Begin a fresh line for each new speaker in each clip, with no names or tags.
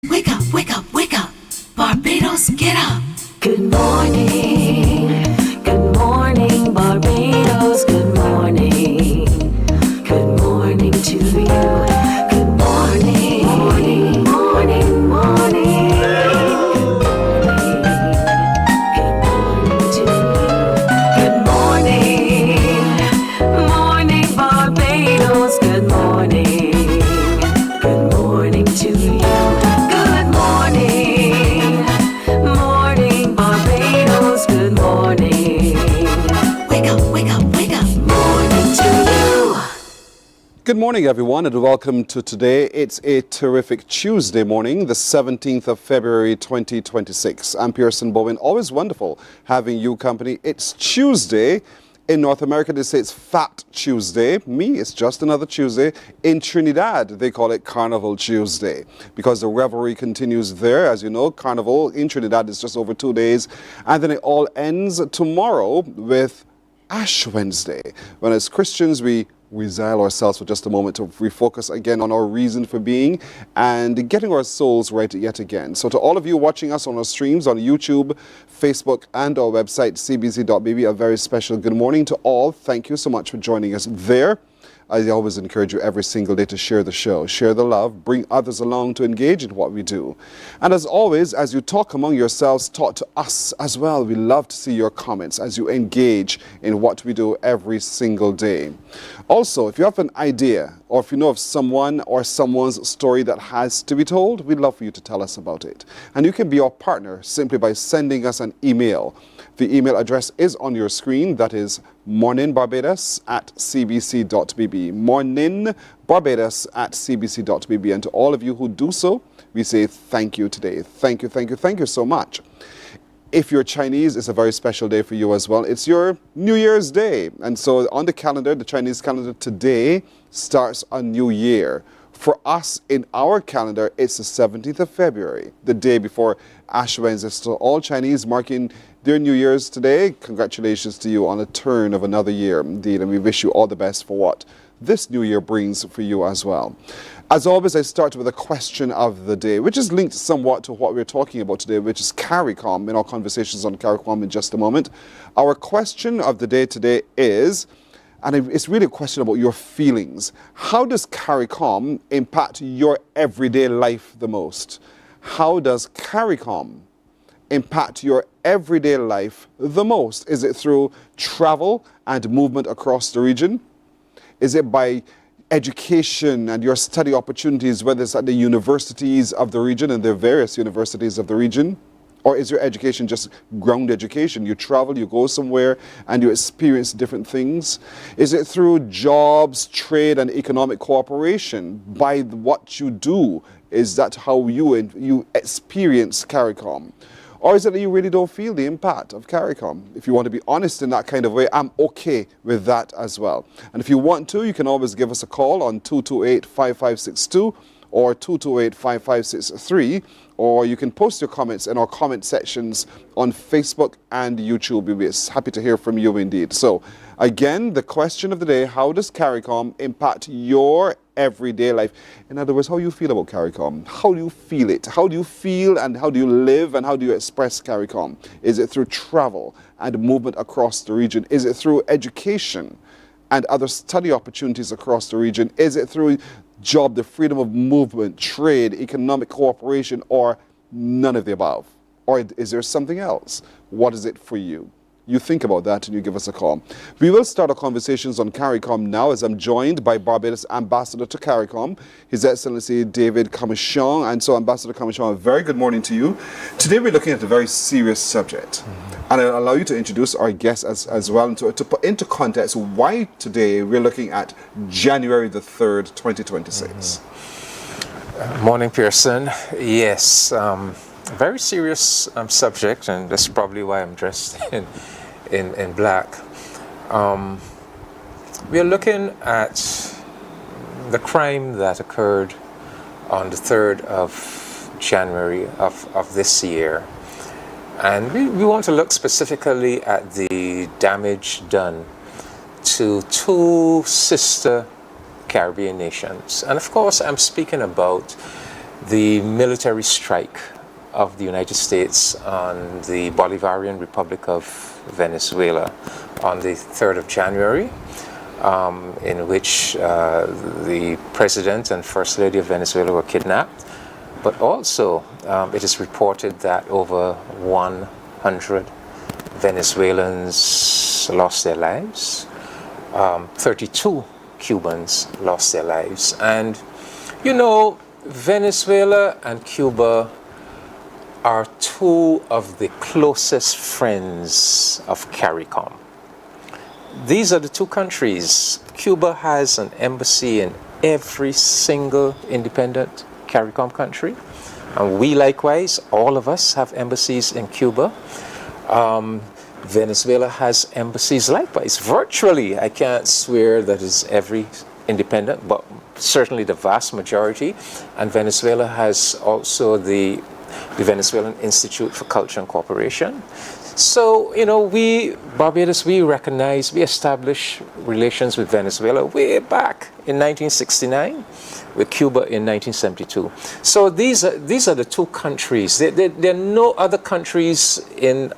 Wake up, wake up, wake up. Barbados, get up.
Good morning. Good morning, Barbados. Good morning. Good morning to you. Good morning. Morning, morning, morning. Good morning to you. Good morning. Morning, Barbados. Good morning. Good morning to you. Good morning. Morning, Barbados. Good morning.
Wake up, wake up, wake up.
Morning to you.
Good morning, everyone, and welcome to today. It's a terrific Tuesday morning, the 17th of February, 2026. I'm Pearson Bowen. Always wonderful having you company. It's Tuesday. In North America, they say it's Fat Tuesday. Me, it's just another Tuesday. In Trinidad, they call it Carnival Tuesday because the revelry continues there. As you know, Carnival in Trinidad is just over 2 days. And then it all ends tomorrow with Ash Wednesday, when as Christians we resile ourselves for just a moment to refocus again on our reason for being and getting our souls right yet again. So to all of you watching us on our streams on YouTube, Facebook and our website cbc.bb, a very special good morning to all. Thank you so much for joining us there. I always encourage you every single day to share the show, share the love, bring others along to engage in what we do. And as always, as you talk among yourselves, talk to us as well. We love to see your comments as you engage in what we do every single day. Also, if you have an idea or if you know of someone or someone's story that has to be told, we'd love for you to tell us about it. And you can be our partner simply by sending us an email. The email address is on your screen. That is morninbarbados@cbc.bb. morninbarbados@cbc.bb. And to all of you who do so, we say thank you today. Thank you, thank you, thank you so much. If you're Chinese, it's a very special day for you as well. It's your New Year's Day. And so on the calendar, the Chinese calendar, today starts a new year. For us, in our calendar, it's the 17th of February, the day before Ash Wednesday. So all Chinese marking their New Year's today, congratulations to you on a turn of another year, indeed. And we wish you all the best for what this new year brings for you as well. As always, I start with a question of the day, which is linked somewhat to what we're talking about today, which is CARICOM, in our conversations on CARICOM in just a moment. Our question of the day today is, and it's really a question about your feelings. How does CARICOM impact your everyday life the most? How does CARICOM impact your everyday life the most? Is it through travel and movement across the region? Is it by education and your study opportunities, whether it's at the universities of the region and the various universities of the region? Or is your education just ground education? You travel, you go somewhere, and you experience different things. Is it through jobs, trade, and economic cooperation? By what you do, is that how you experience CARICOM? Or is it that you really don't feel the impact of CARICOM? If you want to be honest in that kind of way, I'm okay with that as well. And if you want to, you can always give us a call on 228-5562 or 228-5563, or you can post your comments in our comment sections on Facebook and YouTube. We'll be happy to hear from you indeed. So again, the question of the day, how does CARICOM impact your everyday life? In other words, how do you feel about CARICOM? How do you feel it? How do you feel and how do you live and how do you express CARICOM? Is it through travel and movement across the region? Is it through education and other study opportunities across the region? Is it through job, the freedom of movement, trade, economic cooperation, or none of the above? Or is there something else? What is it for you? You think about that and you give us a call. We will start our conversations on CARICOM now as I'm joined by Barbados Ambassador to CARICOM, His Excellency David Commichon. And so Ambassador Commichon, a very good morning to you. Today we're looking at a very serious subject. And I'll allow you to introduce our guests as well and to put into context why today we're looking at January the 3rd, 2026.
Morning, Pearson. Yes, very serious subject, and that's probably why I'm dressed in black. We are looking at the crime that occurred on the 3rd of January of this year. And we want to look specifically at the damage done to two sister Caribbean nations. And of course, I'm speaking about the military strike of the United States on the Bolivarian Republic of Venezuela on the 3rd of January, in which the President and First Lady of Venezuela were kidnapped. But also, it is reported that over 100 Venezuelans lost their lives. 32 Cubans lost their lives. And, you know, Venezuela and Cuba are two of the closest friends of CARICOM. These are the two countries. Cuba has an embassy in every single independent CARICOM country. And we likewise, all of us have embassies in Cuba. Venezuela has embassies likewise. Virtually, I can't swear that it's every independent, but certainly the vast majority. And Venezuela has also the Venezuelan Institute for Culture and Cooperation. So, you know, Barbados, we established relations with Venezuela way back in 1969, with Cuba in 1972. So these are the two countries. There are no other countries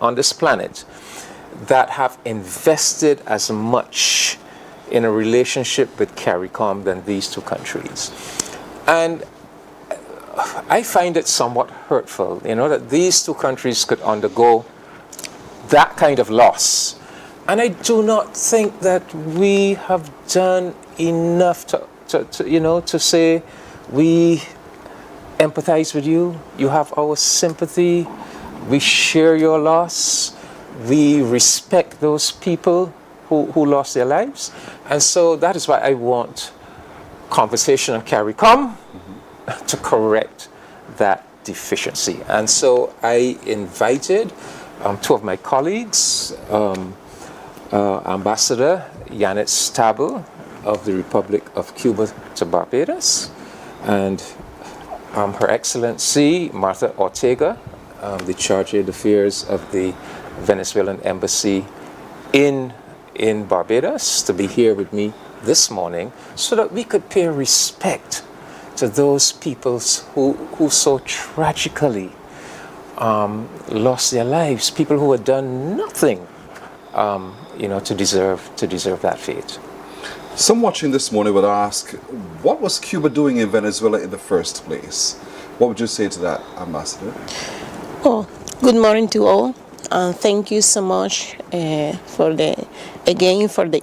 on this planet that have invested as much in a relationship with CARICOM than these two countries. And I find it somewhat hurtful, you know, that these two countries could undergo that kind of loss. And I do not think that we have done enough to say we empathize with you, you have our sympathy, we share your loss, we respect those people who lost their lives. And so that is why I want conversation on CARICOM to correct that deficiency. And so I invited two of my colleagues, Ambassador Janet Stabel of the Republic of Cuba to Barbados, and Her Excellency Martha Ortega, the Charge d'Affaires of the Venezuelan Embassy in Barbados, to be here with me this morning so that we could pay respect to those peoples who so tragically lost their lives, people who had done nothing, to deserve that fate.
Some watching this morning would ask, what was Cuba doing in Venezuela in the first place? What would you say to that, Ambassador?
Oh, good morning to all. Thank you so much for the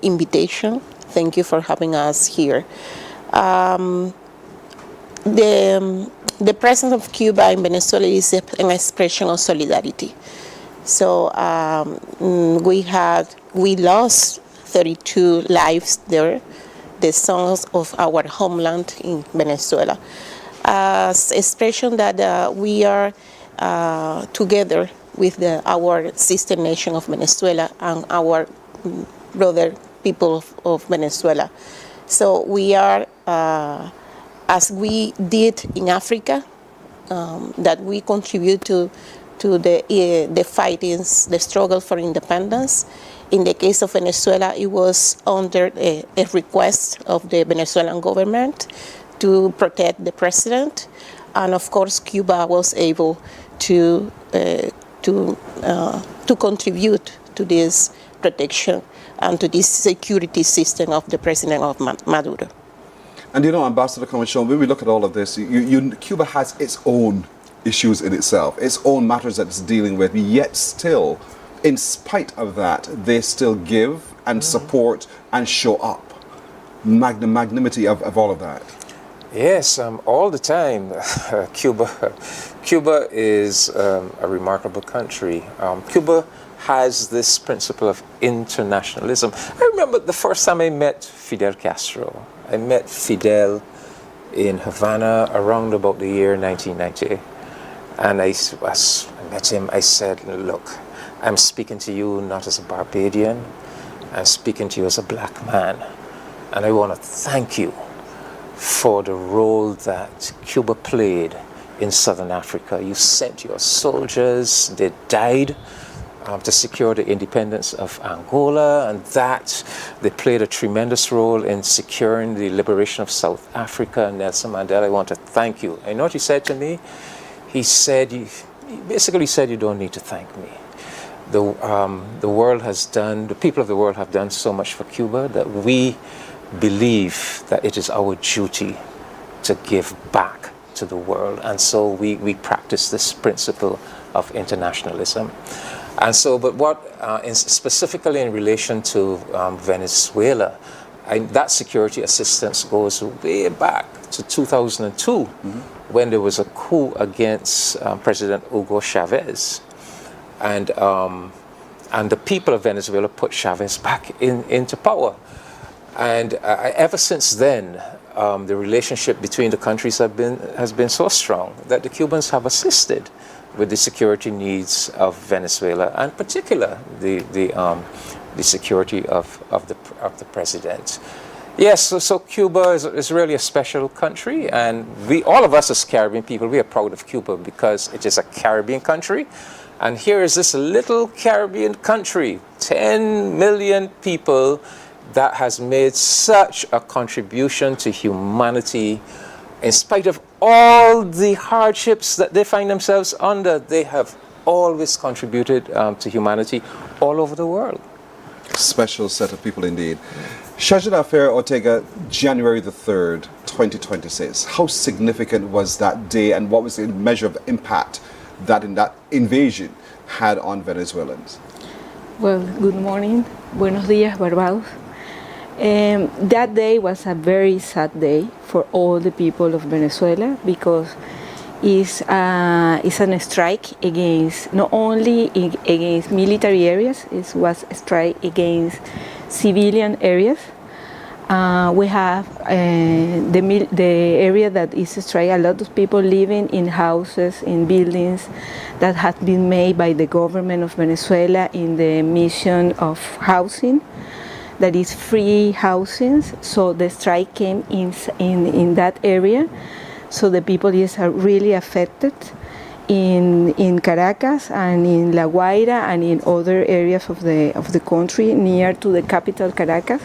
invitation. Thank you for having us here. The presence of Cuba in Venezuela is an expression of solidarity. So we lost 32 lives there, the sons of our homeland in Venezuela. As expression that we are together with our sister nation of Venezuela and our brother people of Venezuela. So we are, as we did in Africa, that we contribute to the fightings, the struggle for independence. In the case of Venezuela, it was under a request of the Venezuelan government to protect the president, and of course, Cuba was able to contribute to this protection and to this security system of the president of Maduro.
And Ambassador Comachon, when we look at all of this, Cuba has its own issues in itself, its own matters that it's dealing with, yet still, in spite of that, they still give and support and show up. Magnanimity of all of that.
Yes, all the time. Cuba is a remarkable country. Cuba has this principle of internationalism. I remember the first time I met Fidel Castro. I met Fidel in Havana around about the year 1990. And I met him, I said, look, I'm speaking to you not as a Barbadian, I'm speaking to you as a black man. And I want to thank you for the role that Cuba played in Southern Africa. You sent your soldiers, they died to secure the independence of Angola, and that they played a tremendous role in securing the liberation of South Africa. Nelson Mandela, I want to thank you. I know what he said to me. He basically said, you don't need to thank me. The world has done, the people of the world have done so much for Cuba that we believe that it is our duty to give back to the world. And so we practice this principle of internationalism. And so, but what, specifically in relation to Venezuela, that security assistance goes way back to 2002, when there was a coup against President Hugo Chavez. And the people of Venezuela put Chavez back into power. And ever since then, the relationship between the countries has been so strong that the Cubans have assisted with the security needs of Venezuela, and particular the security of the president. Yes, so Cuba is really a special country, and all of us as Caribbean people, we are proud of Cuba because it is a Caribbean country. And here is this little Caribbean country, 10 million people, that has made such a contribution to humanity. In spite of all the hardships that they find themselves under, they have always contributed to humanity all over the world.
Special set of people indeed. Shajida Fair Ortega, January the 3rd, 2026. How significant was that day, and what was the measure of impact that invasion had on Venezuelans?
Well, good morning. Buenos dias, Barbados. That day was a very sad day for all the people of Venezuela, because it's a strike against, not only against military areas, it was a strike against civilian areas. We have the area that is a strike, a lot of people living in houses, in buildings that have been made by the government of Venezuela in the mission of housing, that is free housing. So the strike came in that area. So the people are really affected in Caracas and in La Guaira and in other areas of the country near to the capital Caracas.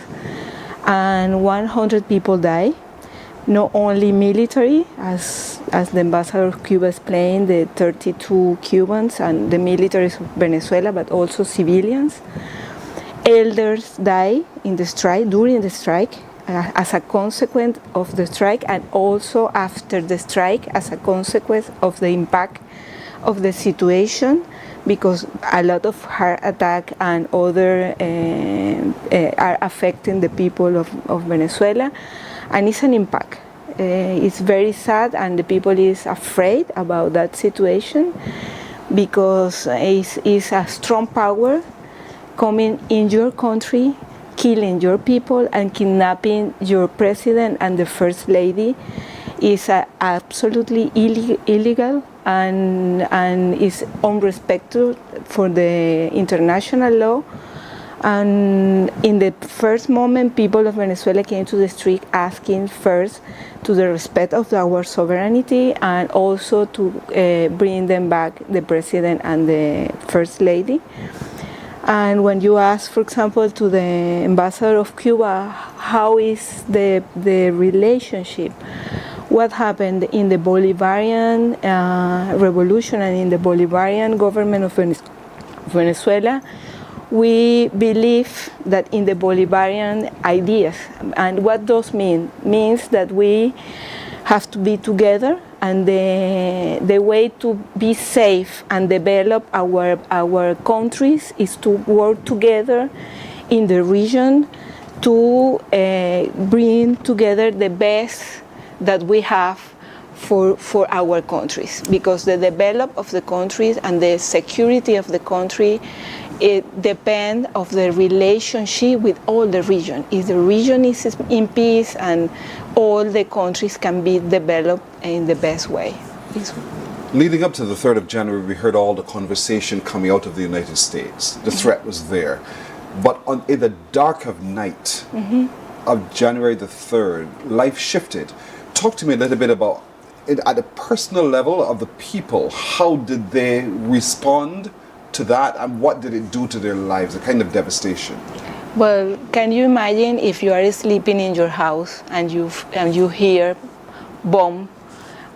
And 100 people died, not only military, as the ambassador of Cuba explained, the 32 Cubans and the militaries of Venezuela, but also civilians. Elders died in the strike, during the strike, as a consequence of the strike, and also after the strike as a consequence of the impact of the situation, because a lot of heart attack and other are affecting the people of Venezuela, and it's an impact. It's very sad, and the people is afraid about that situation, because it's a strong power coming in your country, killing your people and kidnapping your president and the first lady. Is absolutely illegal and is unrespected for the international law. And in the first moment, people of Venezuela came to the street asking first to the respect of our sovereignty, and also to bring them back the president and the first lady. And when you ask, for example, to the ambassador of Cuba, how is the relationship, what happened in the Bolivarian revolution and in the Bolivarian government of Venezuela, we believe that in the Bolivarian ideas, and what those mean, means that we have to be together, and the way to be safe and develop our countries is to work together in the region to bring together the best that we have for our countries, because the development of the countries and the security of the country, it depends of the relationship with all the region. If the region is in peace, and all the countries can be developed in the best way.
Leading up to the 3rd of January, we heard all the conversation coming out of the United States. The threat was there. But in the dark of night of January the 3rd, life shifted. Talk to me a little bit about it at a personal level of the people. How did they respond to that, and what did it do to their lives, the kind of devastation?
Well, can you imagine if you are sleeping in your house and you hear bomb,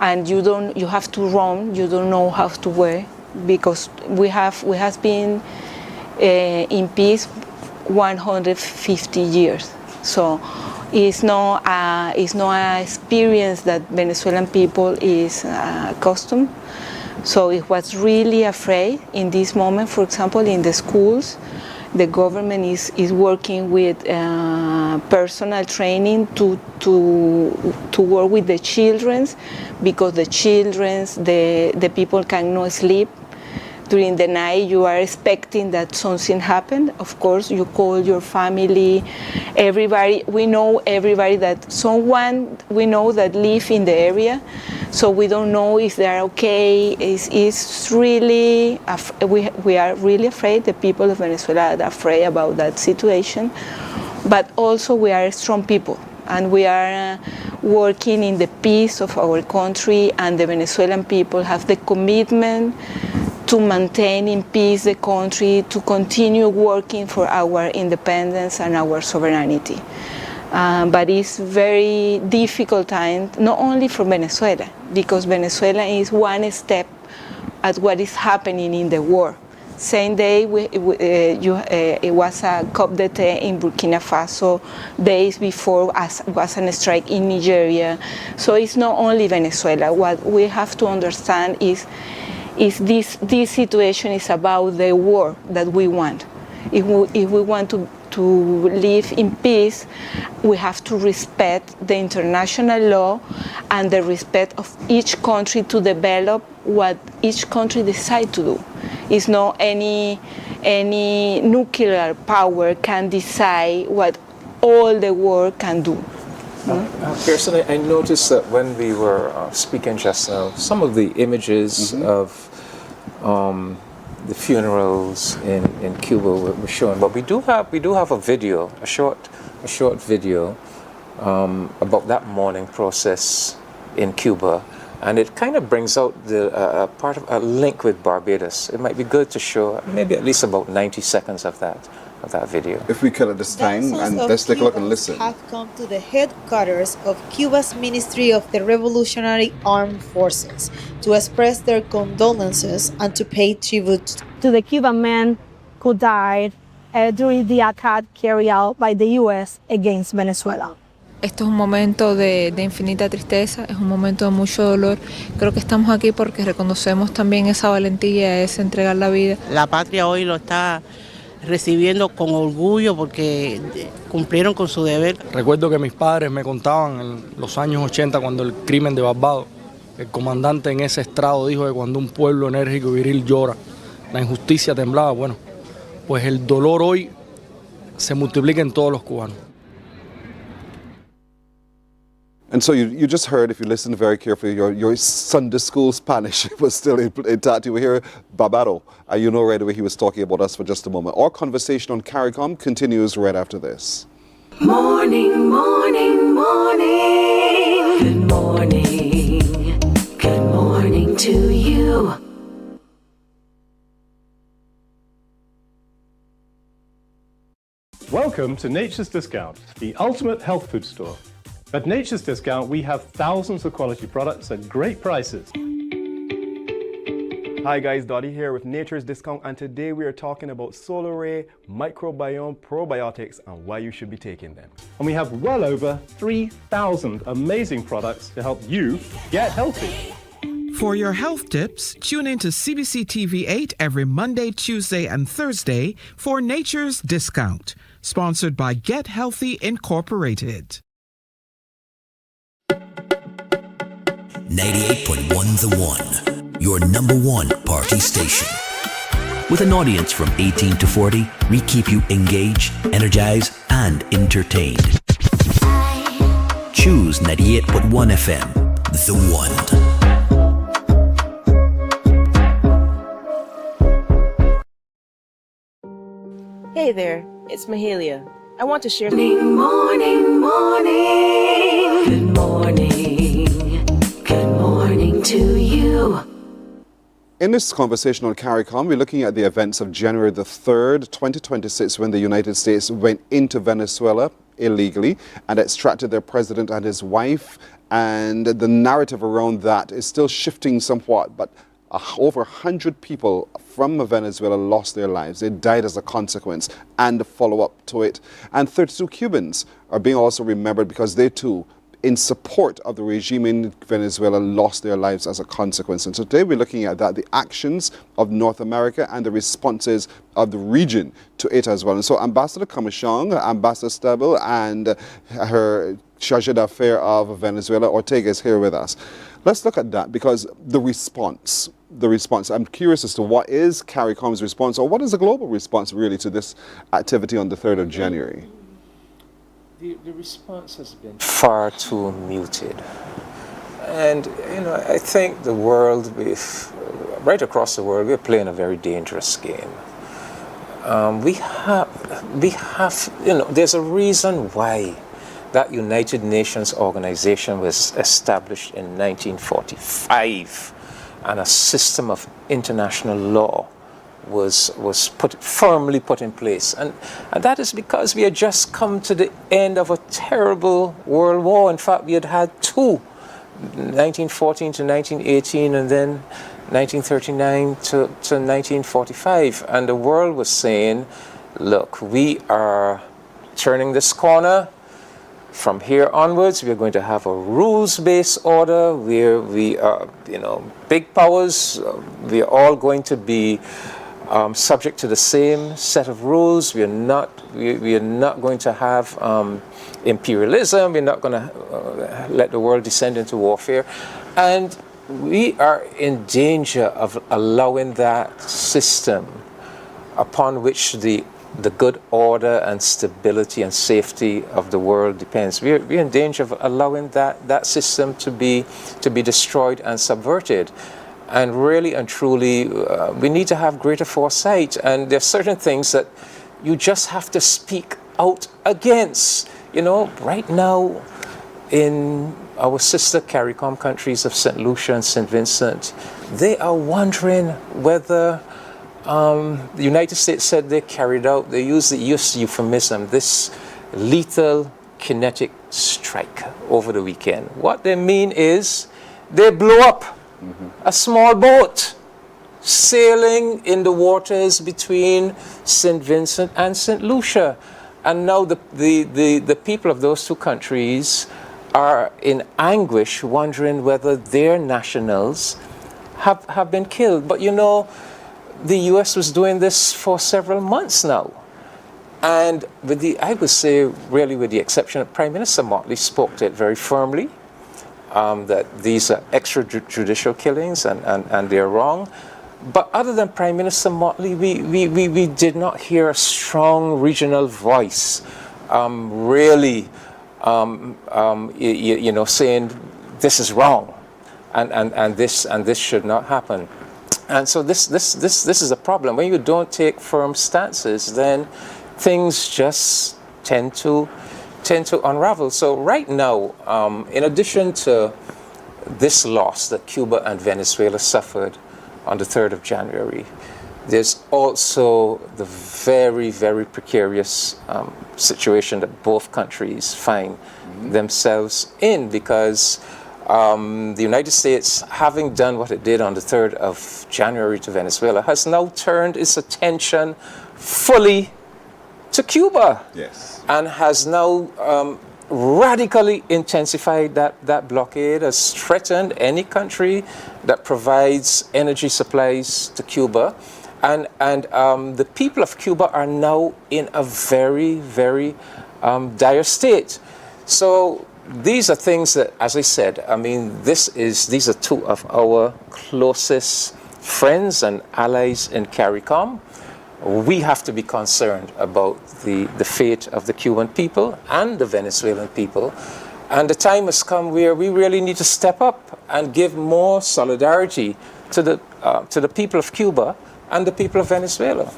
and you have to run, you don't know how to wear, because we have been in peace 150 years. So it's not an experience that Venezuelan people is accustomed. So it was really afraid in this moment. For example, in the schools, the government is working with personal training to work with the children, because the people cannot sleep. During the night, you are expecting that something happened. Of course, you call your family, everybody. We know everybody that someone we know that live in the area, so we don't know if they are okay. It's really, we are really afraid. The people of Venezuela are afraid about that situation, but also we are strong people, and we are working in the peace of our country, and the Venezuelan people have the commitment to maintain in peace the country, to continue working for our independence and our sovereignty. But it's very difficult time, not only for Venezuela, because Venezuela is one step at what is happening in the war. Same day, it was a coup d'etat in Burkina Faso. Days before was a strike in Nigeria. So it's not only Venezuela. What we have to understand is this situation is about the war that we want. If we want to live in peace, we have to respect the international law and the respect of each country to develop what each country decides to do. It's not any nuclear power can decide what all the world can do.
Pearson, I noticed that when we were speaking just now, some of the images of the funerals in Cuba were shown, but we do have a video, a short video about that mourning process in Cuba, and it kind of brings out the part of a link with Barbados. It might be good to show maybe at least about 90 seconds of that video.
If we could at this time, and let's take a look and listen.
Have come to the headquarters of Cuba's Ministry of the Revolutionary Armed Forces to express their condolences and to pay tribute
to the Cuban men who died during the attack carried out by the U.S. against Venezuela.
Esto es un momento de infinita tristeza, es un momento de mucho dolor. Creo que estamos aquí porque reconocemos también esa valentía, ese entregar la vida.
La patria hoy lo está recibiendo con orgullo porque cumplieron con su deber.
Recuerdo que mis padres me contaban en los años 80, cuando el crimen de Barbados, el comandante en ese estrado dijo que cuando un pueblo enérgico y viril llora, la injusticia temblaba. Bueno, pues el dolor hoy se multiplica en todos los cubanos.
And so you just heard, if you listen very carefully, your Sunday school Spanish was still intact. You were here, Barbados. You know right away he was talking about us for just a moment. Our conversation on CARICOM continues right after this.
Morning, morning, morning. Good morning. Good morning to you.
Welcome to Nature's Discount, the ultimate health food store. At Nature's Discount, we have thousands of quality products at great prices.
Hi guys, Dottie here with Nature's Discount, and today we are talking about Solar Ray Microbiome Probiotics and why you should be taking them.
And we have well over 3,000 amazing products to help you get healthy.
For your health tips, tune in to CBC TV 8 every Monday, Tuesday, and Thursday for Nature's Discount, sponsored by Get Healthy Incorporated.
98.1 The One, your number one party station. With an audience from 18 to 40, we keep you engaged, energized, and entertained. Choose 98.1 FM, The One.
Hey there, it's Mahalia. I want to share.
Morning, morning, morning. Good morning. Good morning to you.
In this conversation on CARICOM, we're looking at the events of January the 3rd, 2026, when the United States went into Venezuela illegally and extracted their president and his wife. And the narrative around that is still shifting somewhat, but over 100 people from Venezuela lost their lives. They died as a consequence and the follow-up to it. And 32 Cubans are being also remembered because they too, in support of the regime in Venezuela, lost their lives as a consequence. And so today we're looking at that, the actions of North America and the responses of the region to it as well. And so Ambassador Comishong, Ambassador Stabile, and her Charge d'Affaires of Venezuela, Ortega, is here with us. Let's look at that, because the response, I'm curious as to what is CARICOM's response, or what is the global response really to this activity on the 3rd of January?
The response has been far too muted. And, I think the world, right across the world, we're playing a very dangerous game. We have, there's a reason why that United Nations organization was established in 1945, and a system of international law was firmly put in place. And that is because we had just come to the end of a terrible world war. In fact, we had two, 1914 to 1918, and then 1939 to 1945. And the world was saying, look, we are turning this corner. From here onwards, we are going to have a rules-based order where we are, big powers, we are all going to be subject to the same set of rules. We are not going to have imperialism. We're not going to let the world descend into warfare. And we are in danger of allowing that system upon which the good order and stability and safety of the world depends. We're in danger of allowing that system to be destroyed and subverted. And really and truly, we need to have greater foresight. And there are certain things that you just have to speak out against. Right now, in our sister CARICOM countries of St. Lucia and St. Vincent, they are wondering whether the United States said they used the euphemism, this lethal kinetic strike over the weekend. What they mean is they blew up a small boat sailing in the waters between St. Vincent and St. Lucia. And now the people of those two countries are in anguish, wondering whether their nationals have been killed. But the U.S. was doing this for several months now. And I would say, really with the exception of Prime Minister Motley spoke to it very firmly, that these are extrajudicial killings and they're wrong. But other than Prime Minister Motley, we did not hear a strong regional voice really saying this is wrong and this should not happen. And so this is a problem. When you don't take firm stances, then things just tend to unravel. So right now, in addition to this loss that Cuba and Venezuela suffered on the 3rd of January, there's also the very, very precarious situation that both countries find themselves in, because the United States, having done what it did on the 3rd of January to Venezuela, has now turned its attention fully to Cuba.
Yes.
And has now radically intensified that blockade, has threatened any country that provides energy supplies to Cuba. And the people of Cuba are now in a very, very dire state. So these are things that, as I said, these are two of our closest friends and allies in CARICOM. We have to be concerned about the fate of the Cuban people and the Venezuelan people. And the time has come where we really need to step up and give more solidarity to the people of Cuba and the people of Venezuela.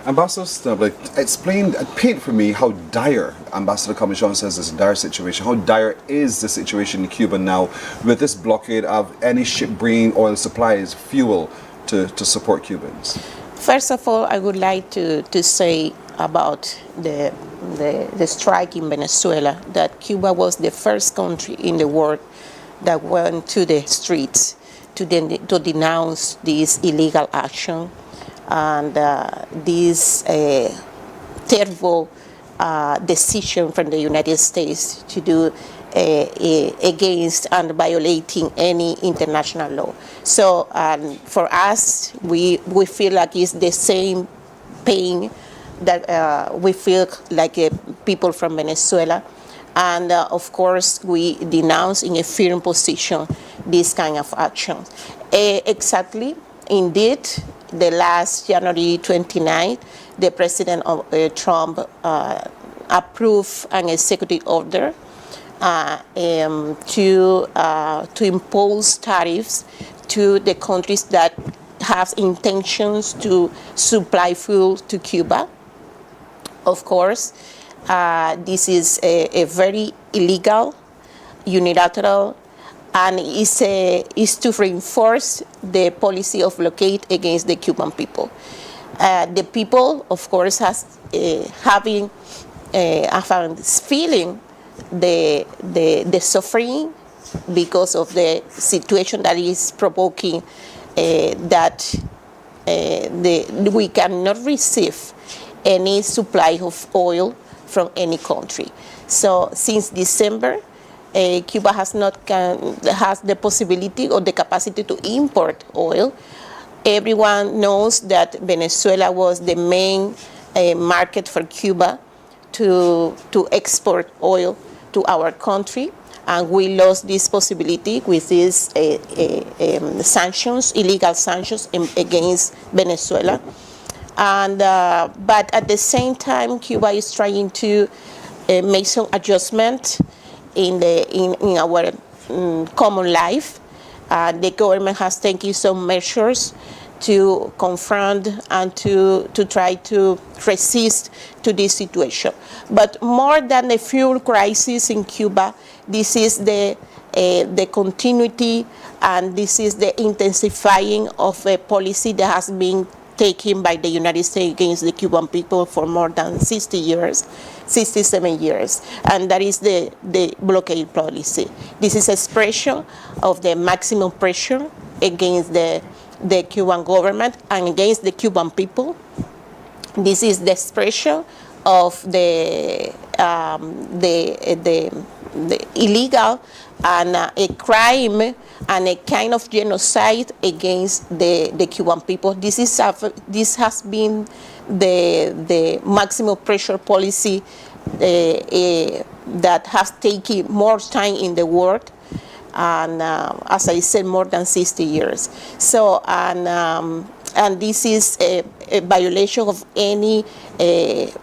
Ambassador Stabile, paint for me how dire, Ambassador Comishong says, this dire situation. How dire is the situation in Cuba now with this blockade of any ship bringing oil supplies, fuel to support Cubans?
First of all, I would like to say about the strike in Venezuela that Cuba was the first country in the world that went to the streets to denounce this illegal action and this terrible decision from the United States to do against and violating any international law. So for us, we feel like it's the same pain that we feel like people from Venezuela. And of course, we denounce in a firm position this kind of action. Exactly, indeed, the last January 29th, the President of Trump approved an executive order to impose tariffs to the countries that have intentions to supply fuel to Cuba. Of course, this is a very illegal, unilateral, and is to reinforce the policy of blockade against the Cuban people. The people, of course, feeling the suffering because of the situation that is provoking that we cannot receive any supply of oil from any country. So since December, Cuba has the possibility or the capacity to import oil. Everyone knows that Venezuela was the main market for Cuba to export oil to our country, and we lost this possibility with these sanctions, illegal sanctions against Venezuela. And but at the same time, Cuba is trying to make some adjustment in our common life. The government has taken some measures to confront and to try to resist to this situation. But more than the fuel crisis in Cuba, this is the continuity, and this is the intensifying of a policy that has been taken by the United States against the Cuban people for more than 67 years, and that is the blockade policy. This is expression of the maximum pressure against the Cuban government and against the Cuban people. This is the expression of the illegal and a crime and a kind of genocide against the Cuban people. This has been the maximum pressure policy that has taken more time in the world, and as I said, more than 60 years. So and this is a violation of any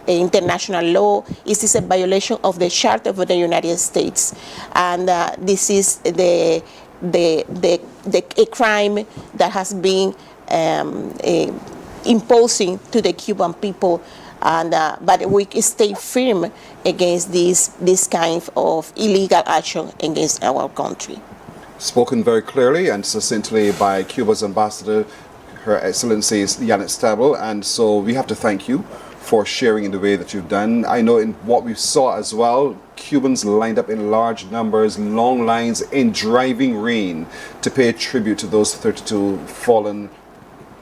international law. This is a violation of the Charter of the United States, and this is a crime that has been imposing to the Cuban people, and but we stay firm against this kind of illegal action against our country.
Spoken very clearly and succinctly by Cuba's ambassador, Her Excellency Janet Stabile, and so we have to thank you for sharing in the way that you've done. I know in what we saw as well, Cubans lined up in large numbers, long lines in driving rain to pay tribute to those 32 fallen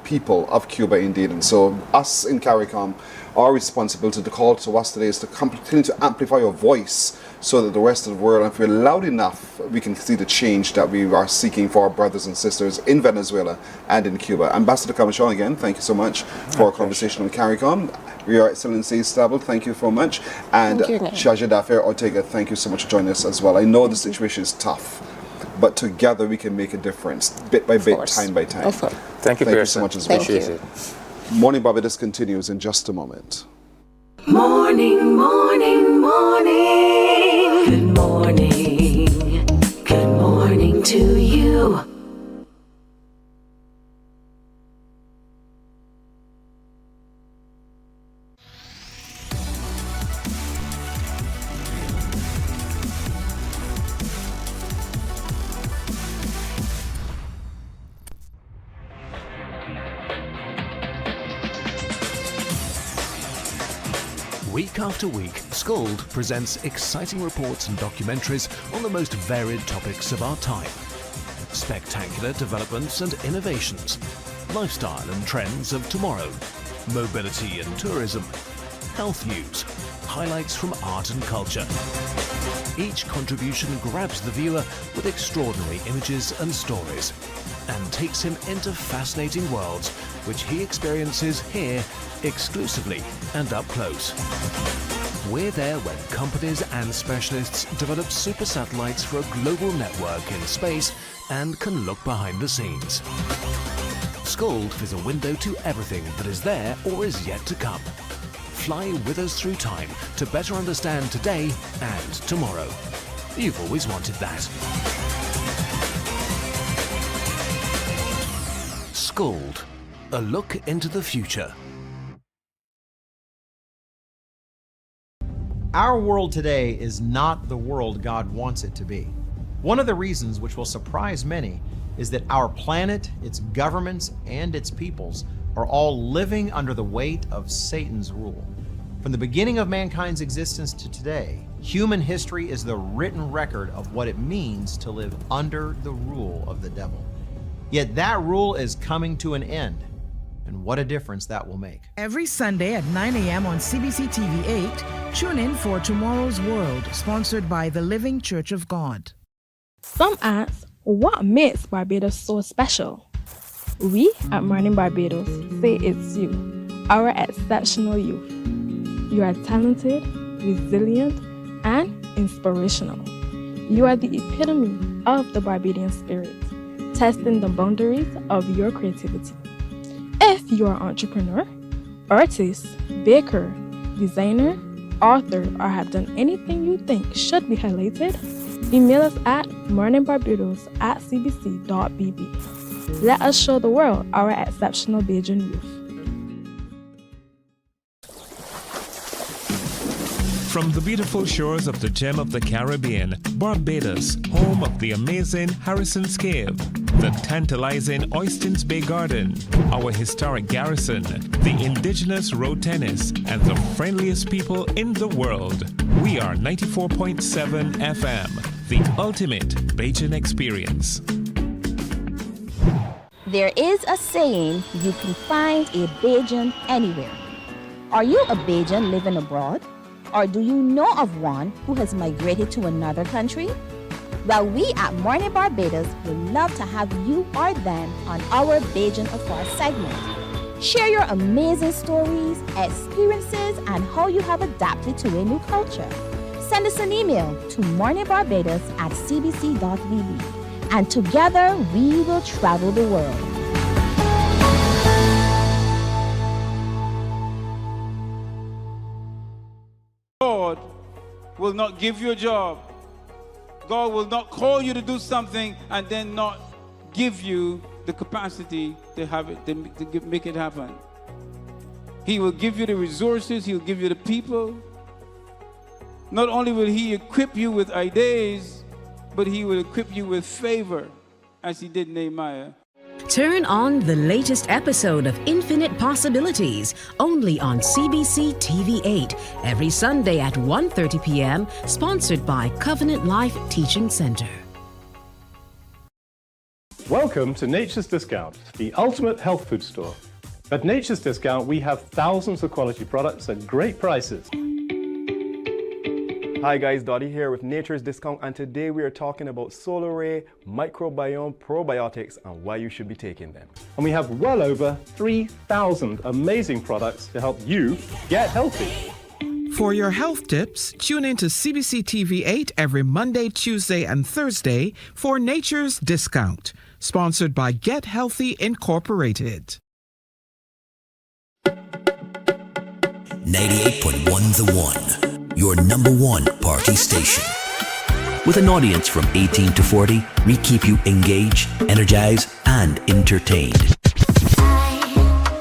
people of Cuba indeed. And so us in CARICOM, our responsibility, the call to us today is to continue to amplify your voice so that the rest of the world, if we're loud enough, we can see the change that we are seeking for our brothers and sisters in Venezuela and in Cuba. Ambassador Camachon, again, thank you so much for our conversation on CARICOM. Your Excellency Stabile, thank you so much. And Shaja Dafer Ortega, thank you so much for joining us as well. I know the situation is tough, but together we can make a difference, bit by bit, time by time.
Thank you
so much as well.
Appreciate it.
Morning Barbados continues in just a moment.
Morning, morning, morning. Good morning. Good morning to you.
Week after week, Scald presents exciting reports and documentaries on the most varied topics of our time. Spectacular developments and innovations, lifestyle and trends of tomorrow, mobility and tourism, health news, highlights from art and culture. Each contribution grabs the viewer with extraordinary images and stories and takes him into fascinating worlds which he experiences here exclusively and up close. We're there when companies and specialists develop super satellites for a global network in space and can look behind the scenes. Scald is a window to everything that is there or is yet to come. Fly with us through time to better understand today and tomorrow. You've always wanted that. Scald, a look into the future.
Our world today is not the world God wants it to be. One of the reasons, which will surprise many, is that our planet, its governments, and its peoples are all living under the weight of Satan's rule. From the beginning of mankind's existence to today, human history is the written record of what it means to live under the rule of the devil. Yet that rule is coming to an end, and what a difference that will make.
Every Sunday at 9 a.m. on CBC TV 8, tune in for Tomorrow's World, sponsored by the Living Church of God.
Some ask, what makes Barbados so special? We at Mornin Barbados say it's you, our exceptional youth. You are talented, resilient, and inspirational. You are the epitome of the Barbadian spirit, testing the boundaries of your creativity. If you are an entrepreneur, artist, baker, designer, author, or have done anything you think should be highlighted, email us at morninbarbados@cbc.bb. Let us show the world our exceptional Bajan youth.
From the beautiful shores of the gem of the Caribbean, Barbados, home of the amazing Harrison's Cave, the tantalizing Oystins Bay Garden, our historic garrison, the indigenous road tennis, and the friendliest people in the world. We are 94.7 FM, the ultimate Bajan experience.
There is a saying, you can find a Bajan anywhere. Are you a Bajan living abroad? Or do you know of one who has migrated to another country? Well, we at Mornin Barbados would love to have you or them on our Bajan Afar segment. Share your amazing stories, experiences, and how you have adapted to a new culture. Send us an email to morninbarbados@cbc.bb, and together we will travel the world.
God will not give you a job. God will not call you to do something and then not give you the capacity to have it, to make it happen. He will give you the resources. He'll give you the people. Not only will He equip you with ideas, but He will equip you with favor, as He did Nehemiah.
Turn on the latest episode of Infinite Possibilities, only on CBC TV 8, every Sunday at 1:30 p.m., sponsored by Covenant Life Teaching Center.
Welcome to Nature's Discount, the ultimate health food store. At Nature's Discount, we have thousands of quality products at great prices.
Hi guys, Dottie here with Nature's Discount, and today we are talking about solar ray, microbiome, probiotics, and why you should be taking them.
And we have well over 3,000 amazing products to help you get healthy.
For your health tips, tune in to CBC TV 8 every Monday, Tuesday, and Thursday for Nature's Discount, sponsored by Get Healthy Incorporated.
98.1 The One. Your number one party station. With an audience from 18 to 40, we keep you engaged, energized, and entertained.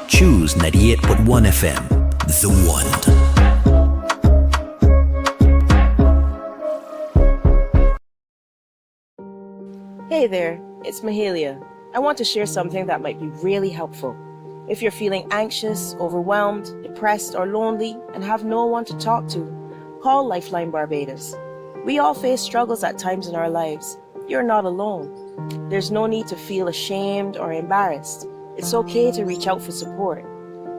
Choose 98.1 FM, The One.
Hey there, it's Mahalia. I want to share something that might be really helpful. If you're feeling anxious, overwhelmed, depressed, or lonely and have no one to talk to, call Lifeline Barbados. We all face struggles at times in our lives. You're not alone. There's no need to feel ashamed or embarrassed. It's okay to reach out for support.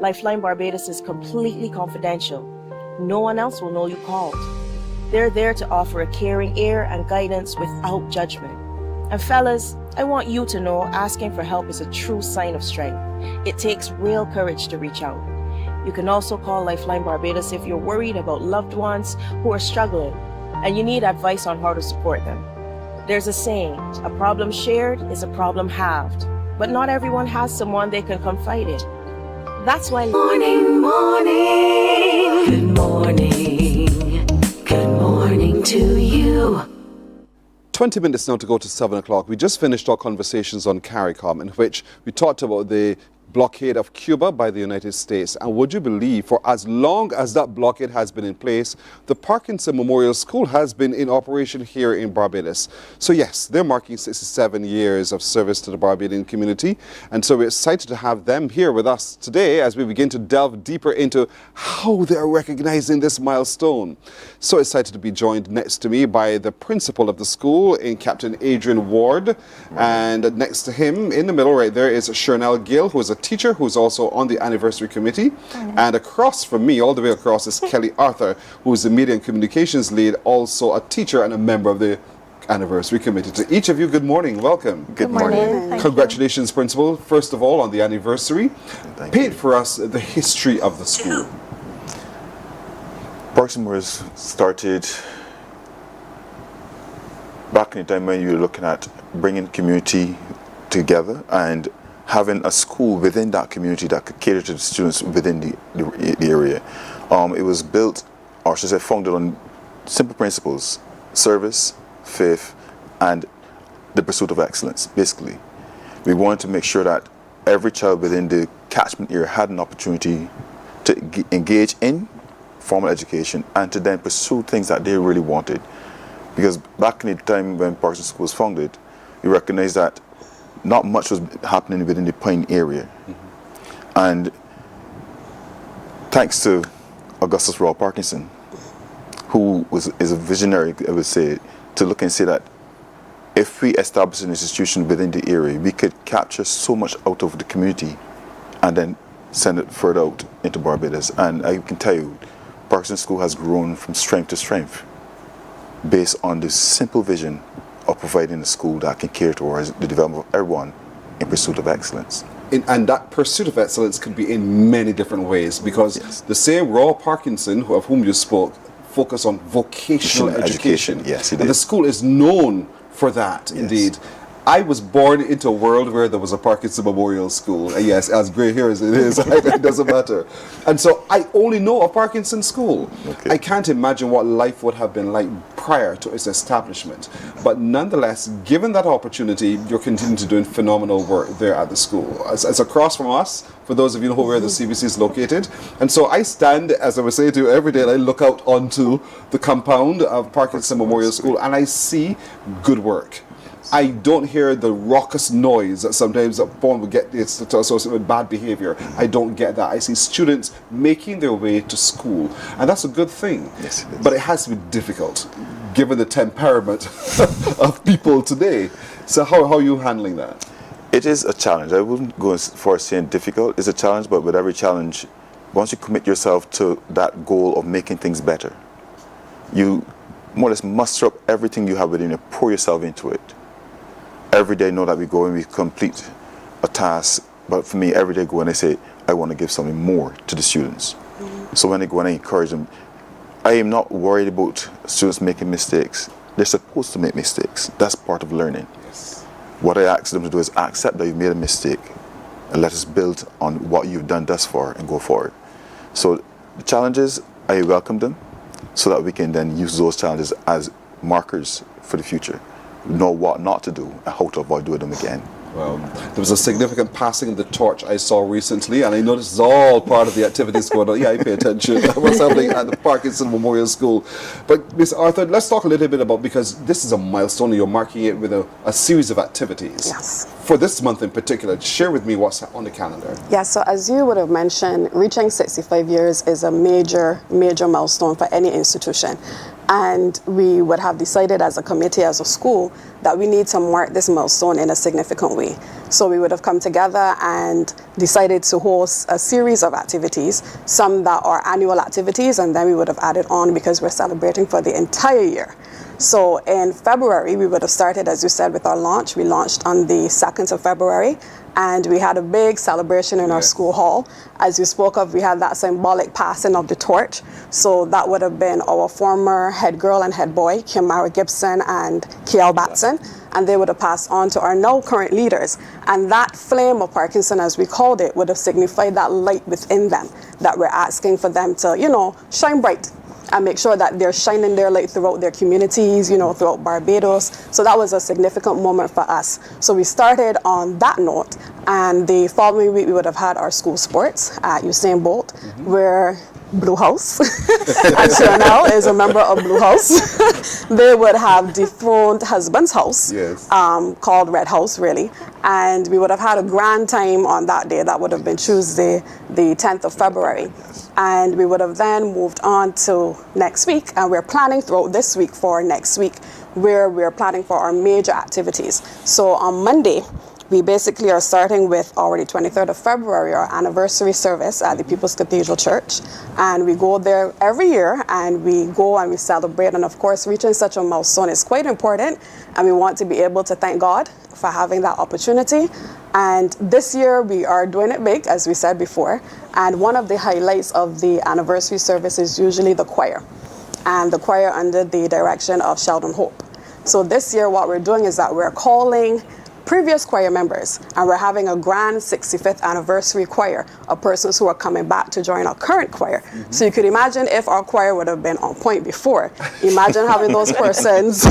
Lifeline Barbados is completely confidential. No one else will know you called. They're there to offer a caring ear and guidance without judgment. And fellas, I want you to know asking for help is a true sign of strength. It takes real courage to reach out. You can also call Lifeline Barbados if you're worried about loved ones who are struggling and you need advice on how to support them. There's a saying, a problem shared is a problem halved, but not everyone has someone they can confide in. That's why
Morning, morning. Good morning. Good morning to you.
20 minutes now to go to 7 o'clock. We just finished our conversations on CARICOM, in which we talked about the blockade of Cuba by the United States. And would you believe, for as long as that blockade has been in place, the Parkinson Memorial School has been in operation here in Barbados. So yes, they're marking 67 years of service to the Barbadian community. And so we're excited to have them here with us today as we begin to delve deeper into how they're recognizing this milestone. So excited to be joined next to me by the principal of the school, in Captain Adrian Ward. And next to him, in the middle right there, is Shernell Gill, who is a teacher who's also on the anniversary committee. And across from me, all the way across, is Kelly Arthur, who is the media and communications lead, also a teacher and a member of the anniversary committee. To each of you, good morning. Welcome.
Good morning.
Congratulations, Principal, first of all, on the anniversary. Paint for us the history of the school.
Parkinson was started back in the time when you were looking at bringing community together and having a school within that community that could cater to the students within the area. It was built, or should I say founded on simple principles: service, faith, and the pursuit of excellence. Basically, we wanted to make sure that every child within the catchment area had an opportunity to engage in formal education and to then pursue things that they really wanted. Because back in the time when Parkinson School was founded, we recognized that not much was happening within the Pine area. And thanks to Augustus Royal Parkinson, who is a visionary, I would say, to look and say that if we establish an institution within the area, we could capture so much out of the community and then send it further out into Barbados. And I can tell you, Parkinson School has grown from strength to strength based on the simple vision of providing a school that can cater towards the development of everyone in pursuit of excellence.
And that pursuit of excellence could be in many different ways, because the same Royal Parkinson, of whom you spoke, focused on vocational education.
Yes, it
and the school is known for that, indeed. I was born into a world where there was a Parkinson Memorial School. Yes, as grey hair as it is, it doesn't matter. And so I only know a Parkinson School. I can't imagine what life would have been like prior to its establishment. But nonetheless, given that opportunity, you're continuing to do phenomenal work there at the school. It's across from us, for those of you who know where the CBC is located. And so I stand, as I was saying to you, every day, and I look out onto the compound of Parkinson Memorial School, and I see good work. I don't hear the raucous noise that sometimes a phone would get associated with bad behavior. I don't get that. I see students making their way to school, and that's a good thing.
Yes,
but it has to be difficult, given the temperament of people today. So how are you handling that?
It is a challenge. I wouldn't go as far as saying difficult. It's a challenge, but with every challenge, once you commit yourself to that goal of making things better, you more or less muster up everything you have within you, pour yourself into it. Every day, know that we go and we complete a task, but for me, every day I go and I say, I want to give something more to the students. So when I go and I encourage them, I am not worried about students making mistakes. They're supposed to make mistakes. That's part of learning. What I ask them to do is accept that you've made a mistake and let us build on what you've done thus far and go forward. So the challenges, I welcome them so that we can then use those challenges as markers for the future. Know what not to do and how to avoid doing them again.
There was a significant passing of the torch I saw recently, and I know this is all part of the activities going on. Yeah, I pay attention. What's happening at the Parkinson Memorial School. But Ms. Arthur, let's talk a little bit about, because this is a milestone, you're marking it with a series of activities.
Yes.
For this month in particular, share with me what's on the calendar.
Yeah, so as you would have mentioned, reaching 65 years is a major, major milestone for any institution. And we would have decided as a committee, as a school, that we need to mark this milestone in a significant way. So we would have come together and decided to host a series of activities, some that are annual activities, and then we would have added on because we're celebrating for the entire year. So in February, we would have started, as you said, with our launch. We launched on the 2nd of February, and we had a big celebration in our school hall. As you spoke of, we had that symbolic passing of the torch. So that would have been our former head girl and head boy, Kimara Gibson and KL Batson, and they would have passed on to our now current leaders. And that flame of Parkinson, as we called it, would have signified that light within them, that we're asking for them to, you know, shine bright and make sure that they're shining their light throughout their communities, you know, throughout Barbados. So that was a significant moment for us. So we started on that note, and the following week we would have had our school sports at Usain Bolt, where Blue House, as you know, is a member of Blue House. They would have dethroned Husband's House, called Red House, really. And we would have had a grand time on that day. That would have been Tuesday, the 10th of February. And we would have then moved on to next week, and we're planning throughout this week for next week, where we're planning for our major activities. So on Monday, we basically are starting with already 23rd of February, our anniversary service at the People's Cathedral Church. And we go there every year, and we go and we celebrate. And of course, reaching such a milestone is quite important, and we want to be able to thank God for having that opportunity. And this year we are doing it big, as we said before. And one of the highlights of the anniversary service is usually the choir, and the choir under the direction of Sheldon Hope. So this year what we're doing is that we're calling previous choir members, and we're having a grand 65th anniversary choir of persons who are coming back to join our current choir. So you could imagine if our choir would have been on point before. Imagine having those persons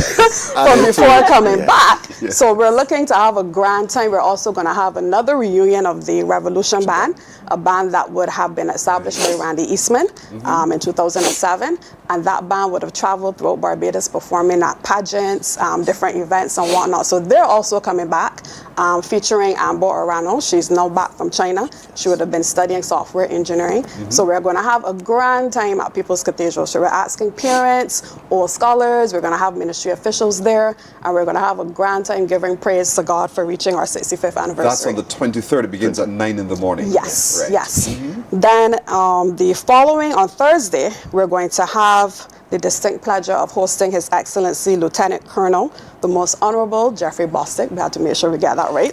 from before coming back. So we're looking to have a grand time. We're also going to have another reunion of the Revolution Band, a band that would have been established by Randy Eastman in 2007. And that band would have traveled throughout Barbados performing at pageants, different events and whatnot. So they're also coming back, featuring Amber Orano. She's now back from China. She would have been studying software engineering. So we're going to have a grand time at People's Cathedral. So we're asking parents, old scholars, we're going to have ministry officials there, and we're going to have a grand time giving praise to God for reaching our 65th anniversary.
That's on the 23rd. It begins at 9 in the morning.
Yes, yes. Then the following, on Thursday, we're going to have the distinct pleasure of hosting His Excellency Lieutenant Colonel, the Most Honorable Jeffrey Bostic. We have to make sure we get that right.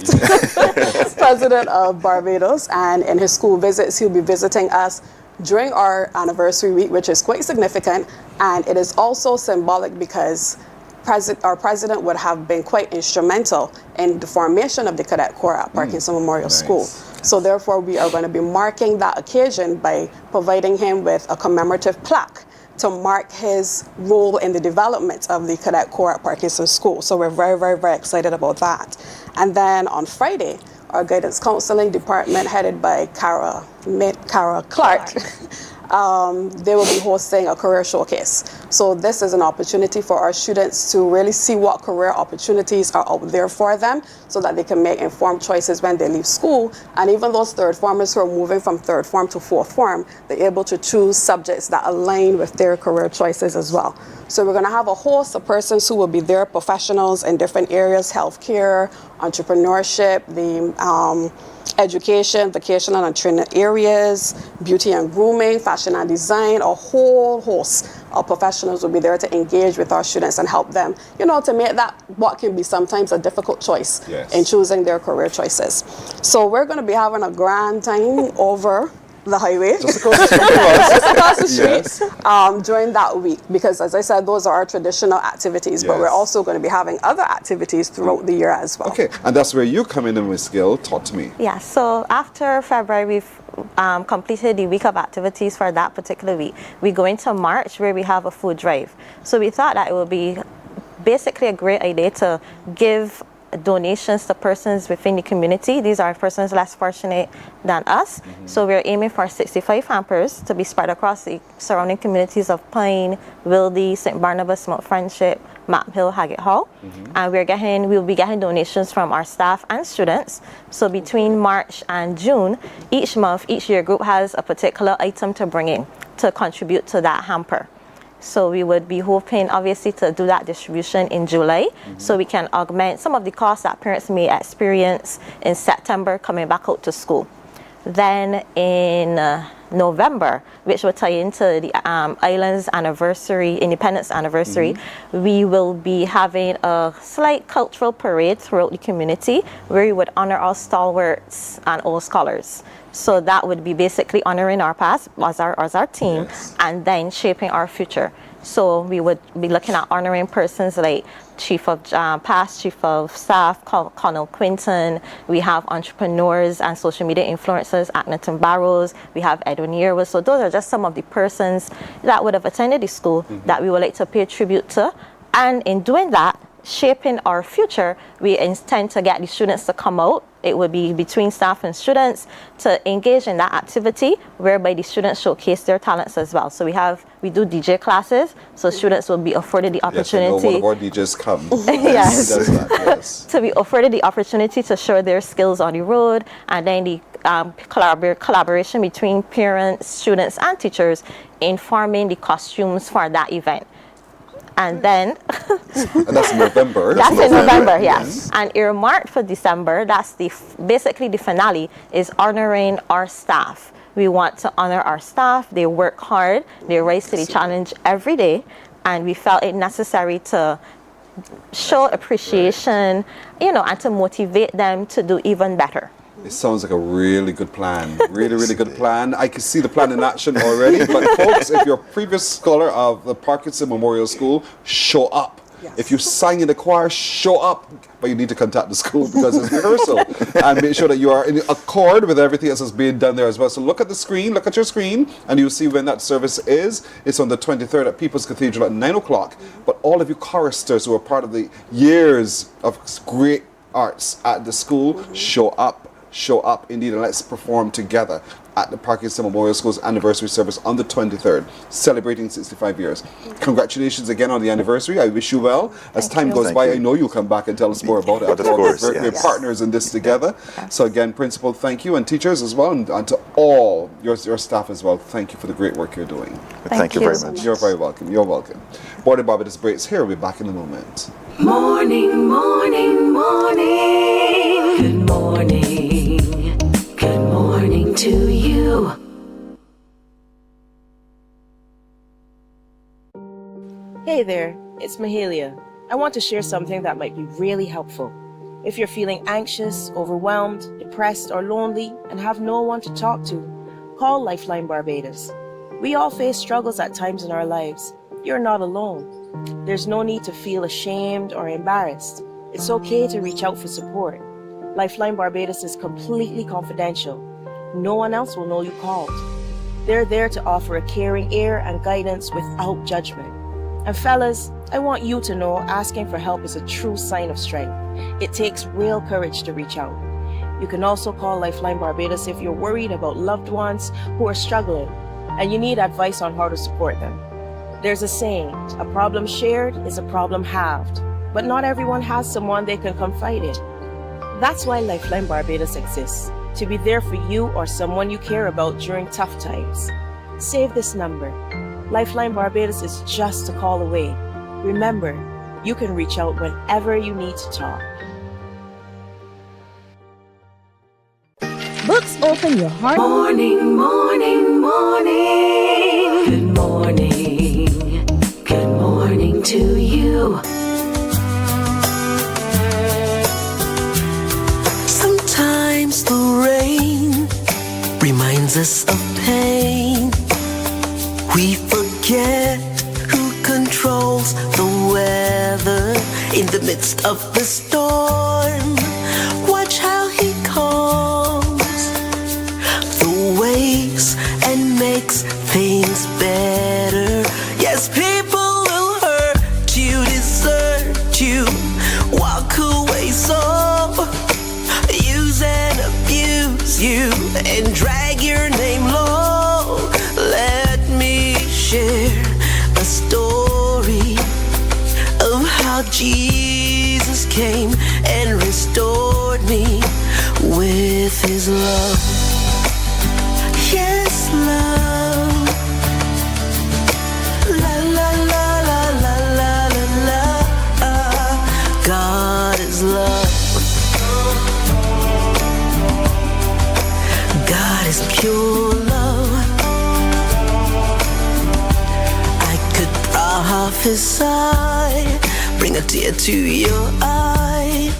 President of Barbados. And in his school visits, he'll be visiting us during our anniversary week, which is quite significant. And it is also symbolic because our president would have been quite instrumental in the formation of the Cadet Corps at Parkinson Memorial School. So therefore, we are going to be marking that occasion by providing him with a commemorative plaque to mark his role in the development of the Cadet Corps at Parkinson School. So we're very, very, very excited about that. And then on Friday, our guidance counseling department, headed by Cara Clark, they will be hosting a career showcase. So this is an opportunity for our students to really see what career opportunities are out there for them, so that they can make informed choices when they leave school. And even those third formers who are moving from third form to fourth form, they're able to choose subjects that align with their career choices as well. So we're going to have a host of persons who will be there, professionals in different areas: healthcare, entrepreneurship, the education, vocational and training areas, beauty and grooming, fashion and design. A whole host of professionals will be there to engage with our students and help them, you know, to make that what can be sometimes a difficult choice in choosing their career choices. So we're going to be having a grand time over the highway, just across the street, during that week, because as I said, those are our traditional activities, but we're also going to be having other activities throughout the year as well.
Okay, and that's where you come in, Ms. Gill. Talk to me.
Yeah, so after February, we've completed the week of activities for that particular week. We go into March, where we have a food drive. So we thought that it would be basically a great idea to give donations to persons within the community. These are persons less fortunate than us. So we're aiming for 65 hampers to be spread across the surrounding communities of Pine, Wildy, St. Barnabas, Mount Friendship, Map Hill, Haggett Hall. And we'll be getting donations from our staff and students. So between March and June, each month, each year group has a particular item to bring in to contribute to that hamper. So we would be hoping, obviously, to do that distribution in July, so we can augment some of the costs that parents may experience in September coming back out to school. Then in November, which will tie into the island's anniversary, independence anniversary, we will be having a slight cultural parade throughout the community where we would honor our stalwarts and old scholars. So that would be basically honoring our past as our team, and then shaping our future. So we would be looking at honoring persons like past Chief of Staff, Colonel Quinton. We have entrepreneurs and social media influencers, Agneton Barrows. We have Edwin Yerwas. So those are just some of the persons that would have attended the school that we would like to pay tribute to. And in doing that, shaping our future, we intend to get the students to come out. It would be between staff and students to engage in that activity whereby the students showcase their talents as well. So we do DJ classes, so students will be afforded the opportunity.
Yes, I know one of our DJs come.
Yes.
Does that, yes.
To be afforded the opportunity to show their skills on the road, and then the collaboration between parents, students, and teachers in forming the costumes for that event. And then
and that's November.
That's in November, yes. And earmarked for December, that's basically the finale, is honoring our staff. We want to honor our staff. They work hard, they rise to the challenge every day, and we felt it necessary to show appreciation, and to motivate them to do even better.
It sounds like a really good plan. Really, really good plan. I can see the plan in action already. But folks, if you're a previous scholar of the Parkinson Memorial School, show up. Yes. If you sang in the choir, show up. But you need to contact the school because it's rehearsal. And make sure that you are in accord with everything else that's being done there as well. So look at the screen, look at your screen, and you'll see when that service is. It's on the 23rd at People's Cathedral at 9 o'clock. But all of you choristers who are part of the years of great arts at the school, show up. Show up indeed, and let's perform together at the Parkinson Memorial School's anniversary service on the 23rd, celebrating 65 years. Congratulations again on the anniversary. I wish you well. As time goes by, I know you'll come back and tell us more about it.
Of course,
we're partners in this together. So again, Principal, thank you, and teachers as well, and to all your staff as well. Thank you for the great work you're doing.
Thank you very much.
You're very welcome. You're welcome. Mornin Barbados breaks here. We'll be back in a moment.
Morning, morning, morning. Good morning. Good morning to you.
Hey there, it's Mahalia. I want to share something that might be really helpful. If you're feeling anxious, overwhelmed, depressed, or lonely and have no one to talk to, call Lifeline Barbados. We all face struggles at times in our lives. You're not alone. There's no need to feel ashamed or embarrassed. It's okay to reach out for support. Lifeline Barbados is completely confidential. No one else will know you called. They're there to offer a caring ear and guidance without judgment. And fellas, I want you to know asking for help is a true sign of strength. It takes real courage to reach out. You can also call Lifeline Barbados if you're worried about loved ones who are struggling and you need advice on how to support them. There's a saying, a problem shared is a problem halved, but not everyone has someone they can confide in. That's why Lifeline Barbados exists, to be there for you or someone you care about during tough times. Save this number. Lifeline Barbados is just a call away. Remember, you can reach out whenever you need to talk.
Books open your heart.
Morning, morning, morning. Good morning. Good morning to you.
Sometimes the rain reminds us of pain. We forget who controls the weather in the midst of the storm. Watch how he calms the waves and makes things better. Yes, people will hurt you, desert you, walk away so Jesus came and restored me with his love. Yes, love. La la la la la la la la. God is love. God is pure love. I could prophesy, bring a tear to your eye.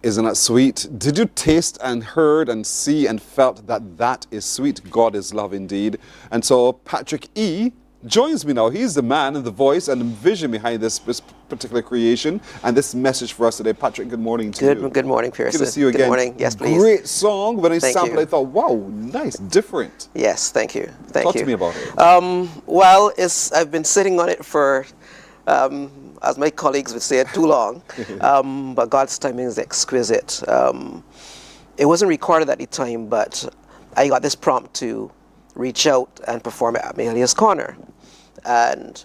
Isn't that sweet? Did you taste and heard and see and felt that that is sweet? God is love indeed. And so Patrick E. joins me now. He's the man and the voice and the vision behind this particular creation and this message for us today. Patrick, good morning to you.
Good morning, Pearson.
Good to see you again.
Good morning. Yes, please.
Great song. When I
Thank
sampled
you.
I thought, wow, nice, different.
Yes, thank you. Thank
Talk
you.
to me about it.
Well, I've been sitting on it for, as my colleagues would say, too long. But God's timing is exquisite. It wasn't recorded at the time, but I got this prompt to reach out and perform it at Mahalia's Corner. And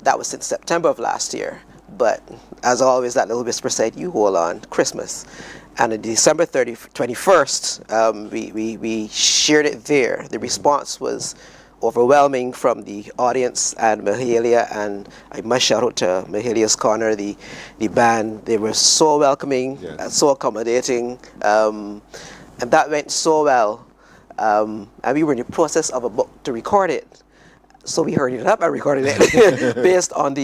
that was since September of last year. But as always, that little whisper said, you hold on, Christmas. And on December 21st, we shared it there. The response was overwhelming from the audience and Mahalia, and I must shout out to Mahalia's Corner, the band. They were so welcoming, and so accommodating, and that went so well. And we were in the process of a book to record it. So we hurried it up and recorded it based on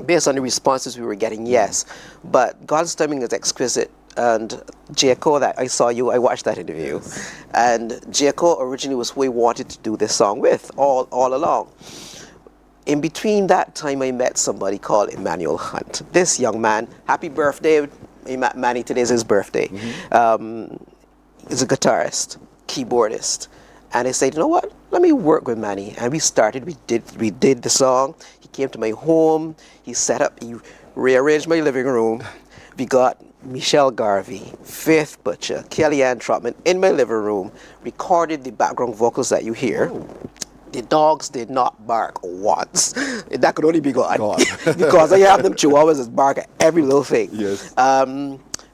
based on the responses we were getting, yes. But God's timing is exquisite. And Jaco, that I saw you, I watched that interview. Yes. And Jaco originally was who I wanted to do this song with all along. In between that time, I met somebody called Emmanuel Hunt. This young man, happy birthday. Manny, today's his birthday. He's a guitarist, keyboardist. And I said, you know what? Let me work with Manny. And we started, we did the song. He came to my home. He set up, he rearranged my living room. We got Michelle Garvey, Faith Butcher, Kellyanne Trotman in my living room, recorded the background vocals that you hear. The dogs did not bark once. That could only be God. Because I have them chihuahuas that bark at every little thing.
Yes.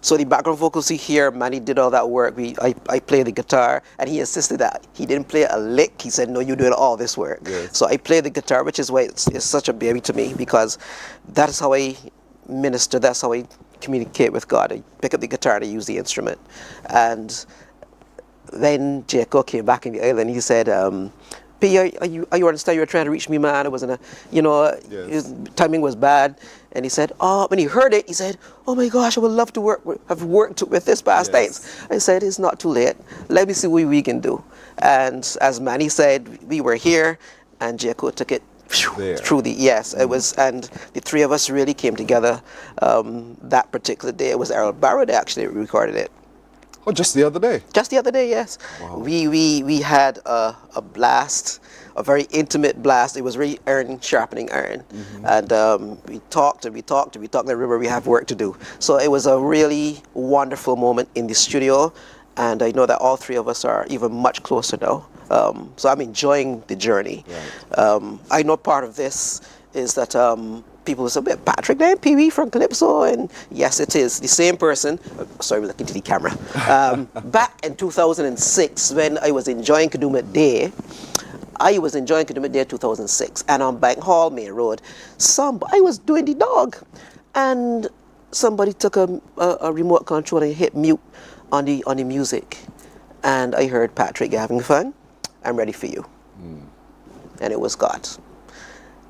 So the background vocals you hear, Manny did all that work. I played the guitar, and he insisted that he didn't play a lick. He said, no, you're doing all this work. Yes. So I played the guitar, which is why it's such a baby to me, because that is how I minister. That's how I communicate with God. I pick up the guitar and I use the instrument. And then Jaco came back in the island. He said, P, are you understand you were trying to reach me, man? It wasn't his timing was bad. And he said, when he heard it, he said, oh my gosh, I would love to have worked with this past dates. I said, it's not too late. Let me see what we can do. And as Manny said, we were here, and Jaco took it through it was, and the three of us really came together that particular day. It was Errol Barrow that actually recorded it.
Oh, just the other day?
Just the other day, yes. Wow. We had a blast, a very intimate blast. It was really iron sharpening iron. And we talked. And I remember we have work to do. So it was a really wonderful moment in the studio. And I know that all three of us are even much closer now. So I'm enjoying the journey. Right. I know part of this is that people say, Patrick, then Pee Wee from Calypso, and yes, it is the same person. Sorry, we're looking to the camera. Back in 2006, when I was enjoying Kaduma Day, 2006, and on Bank Hall, Main Road, I was doing the dog, and somebody took a remote control and hit mute on the music, and I heard Patrick, you having fun? I'm ready for you. And it was God.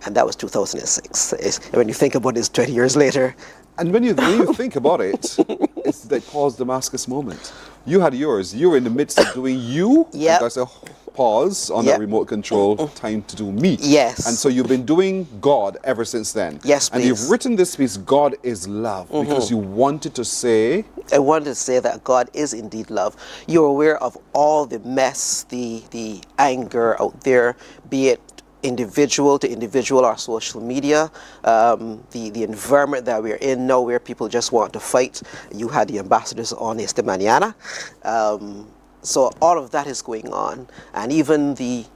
And that was 2006. When you think about this 20 years later.
And when you think about it, it's the pause Damascus moment. You had yours. You were in the midst of doing you.
Yeah.
That's a pause on that remote control, time to do me.
Yes.
And so you've been doing God ever since then.
Yes, please.
And you've written this piece, God is Love, because you wanted to say...
I wanted to say that God is indeed love. You're aware of all the mess, the anger out there, be it individual to individual or social media, the environment that we're in now where people just want to fight. You had the ambassadors on Esta Mañana. So all of that is going on. And even these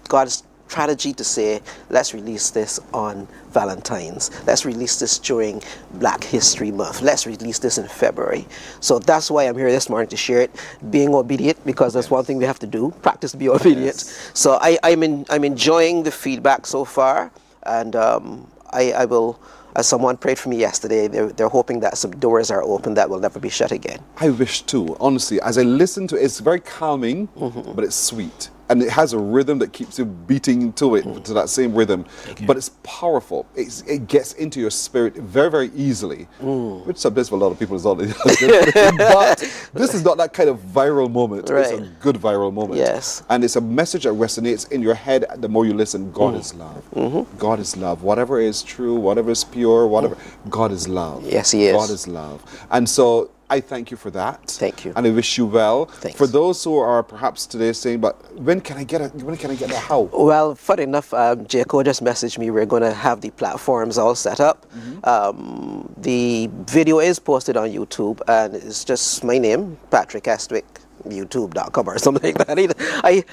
God's strategy to say, let's release this on Valentine's. Let's release this during Black History Month. Let's release this in February. So that's why I'm here this morning to share it. Being obedient, because that's one thing we have to do. Practice be obedient.
Yes.
So I'm enjoying the feedback so far, and I will. As someone prayed for me yesterday, they're hoping that some doors are open that will never be shut again.
I wish too, honestly. As I listen to it, it's very calming, but it's sweet. And it has a rhythm that keeps you beating to it, to that same rhythm. But it's powerful. It gets into your spirit very, very easily, which sometimes for a lot of people is all. But this is not that kind of viral moment.
Right.
It's a good viral moment.
Yes.
And it's a message that resonates in your head the more you listen. God is love. God is love. Whatever is true, whatever is pure, whatever, God is love.
Yes, He is.
God is love. And so I thank you for that.
Thank you.
And I wish you well.
Thanks.
For those who are perhaps today saying, but when can I get a how?
Well, funny enough, Jaco just messaged me. We're going to have the platforms all set up. The video is posted on YouTube, and it's just my name, Patrick Estwick, youtube.com or something like that.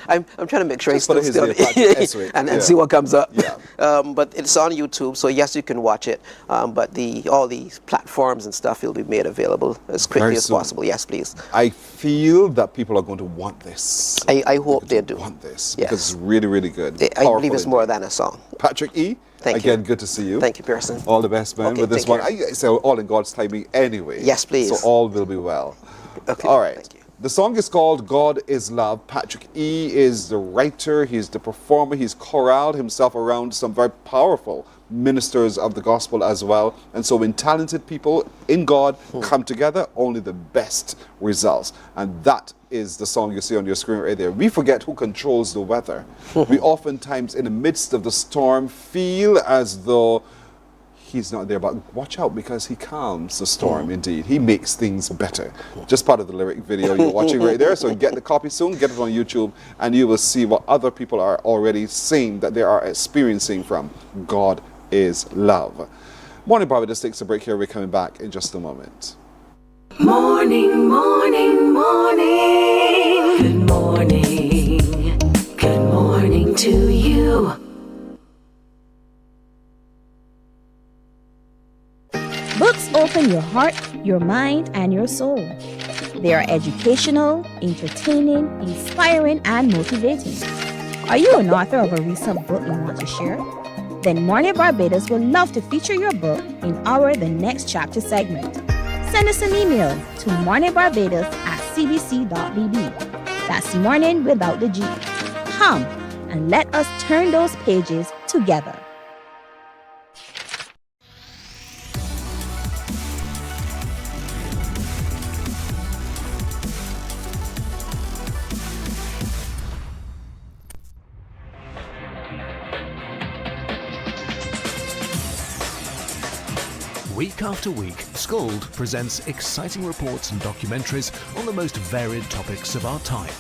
I'm trying to make sure
Just
I
put
still
his name, Patrick Estwick.
and see what comes up. But it's on YouTube, so yes, you can watch it. But all the platforms and stuff will be made available as quickly
Very
as
soon.
possible. Yes, please.
I feel that people are going to want this.
I hope they do.
Want this
Yes.
because it's really, really good.
I
Powerful
believe it's
indeed.
more than a song.
Patrick E.
Thank
Again,
you.
good to see you.
Thank you, Pearson.
All the best, man,
Okay,
with this
take
one.
care.
So all in God's timing anyway.
Yes, please.
So all will be well.
Okay,
all right. The song is called God is Love. Patrick E. is the writer, he's the performer, he's choraled himself around some very powerful ministers of the gospel as well. And so when talented people in God come together, only the best results. And that is the song you see on your screen right there. We forget who controls the weather. We oftentimes in the midst of the storm feel as though He's not there, but watch out because He calms the storm indeed. He makes things better. Just part of the lyric video you're watching right there. So get the copy soon, get it on YouTube, and you will see what other people are already saying that they are experiencing from God is love. Morning Barbados takes a break here. We're coming back in just a moment.
Morning, morning, morning. Good morning. Good morning to you.
Books open your heart, your mind, and your soul. They are educational, entertaining, inspiring, and motivating. Are you an author of a recent book you want to share? Then Mornin Barbados would love to feature your book in our The Next Chapter segment. Send us an email to morninbarbados@cbc.bb. That's morning without the G. Come and let us turn those pages together.
Week after week, Scold presents exciting reports and documentaries on the most varied topics of our time.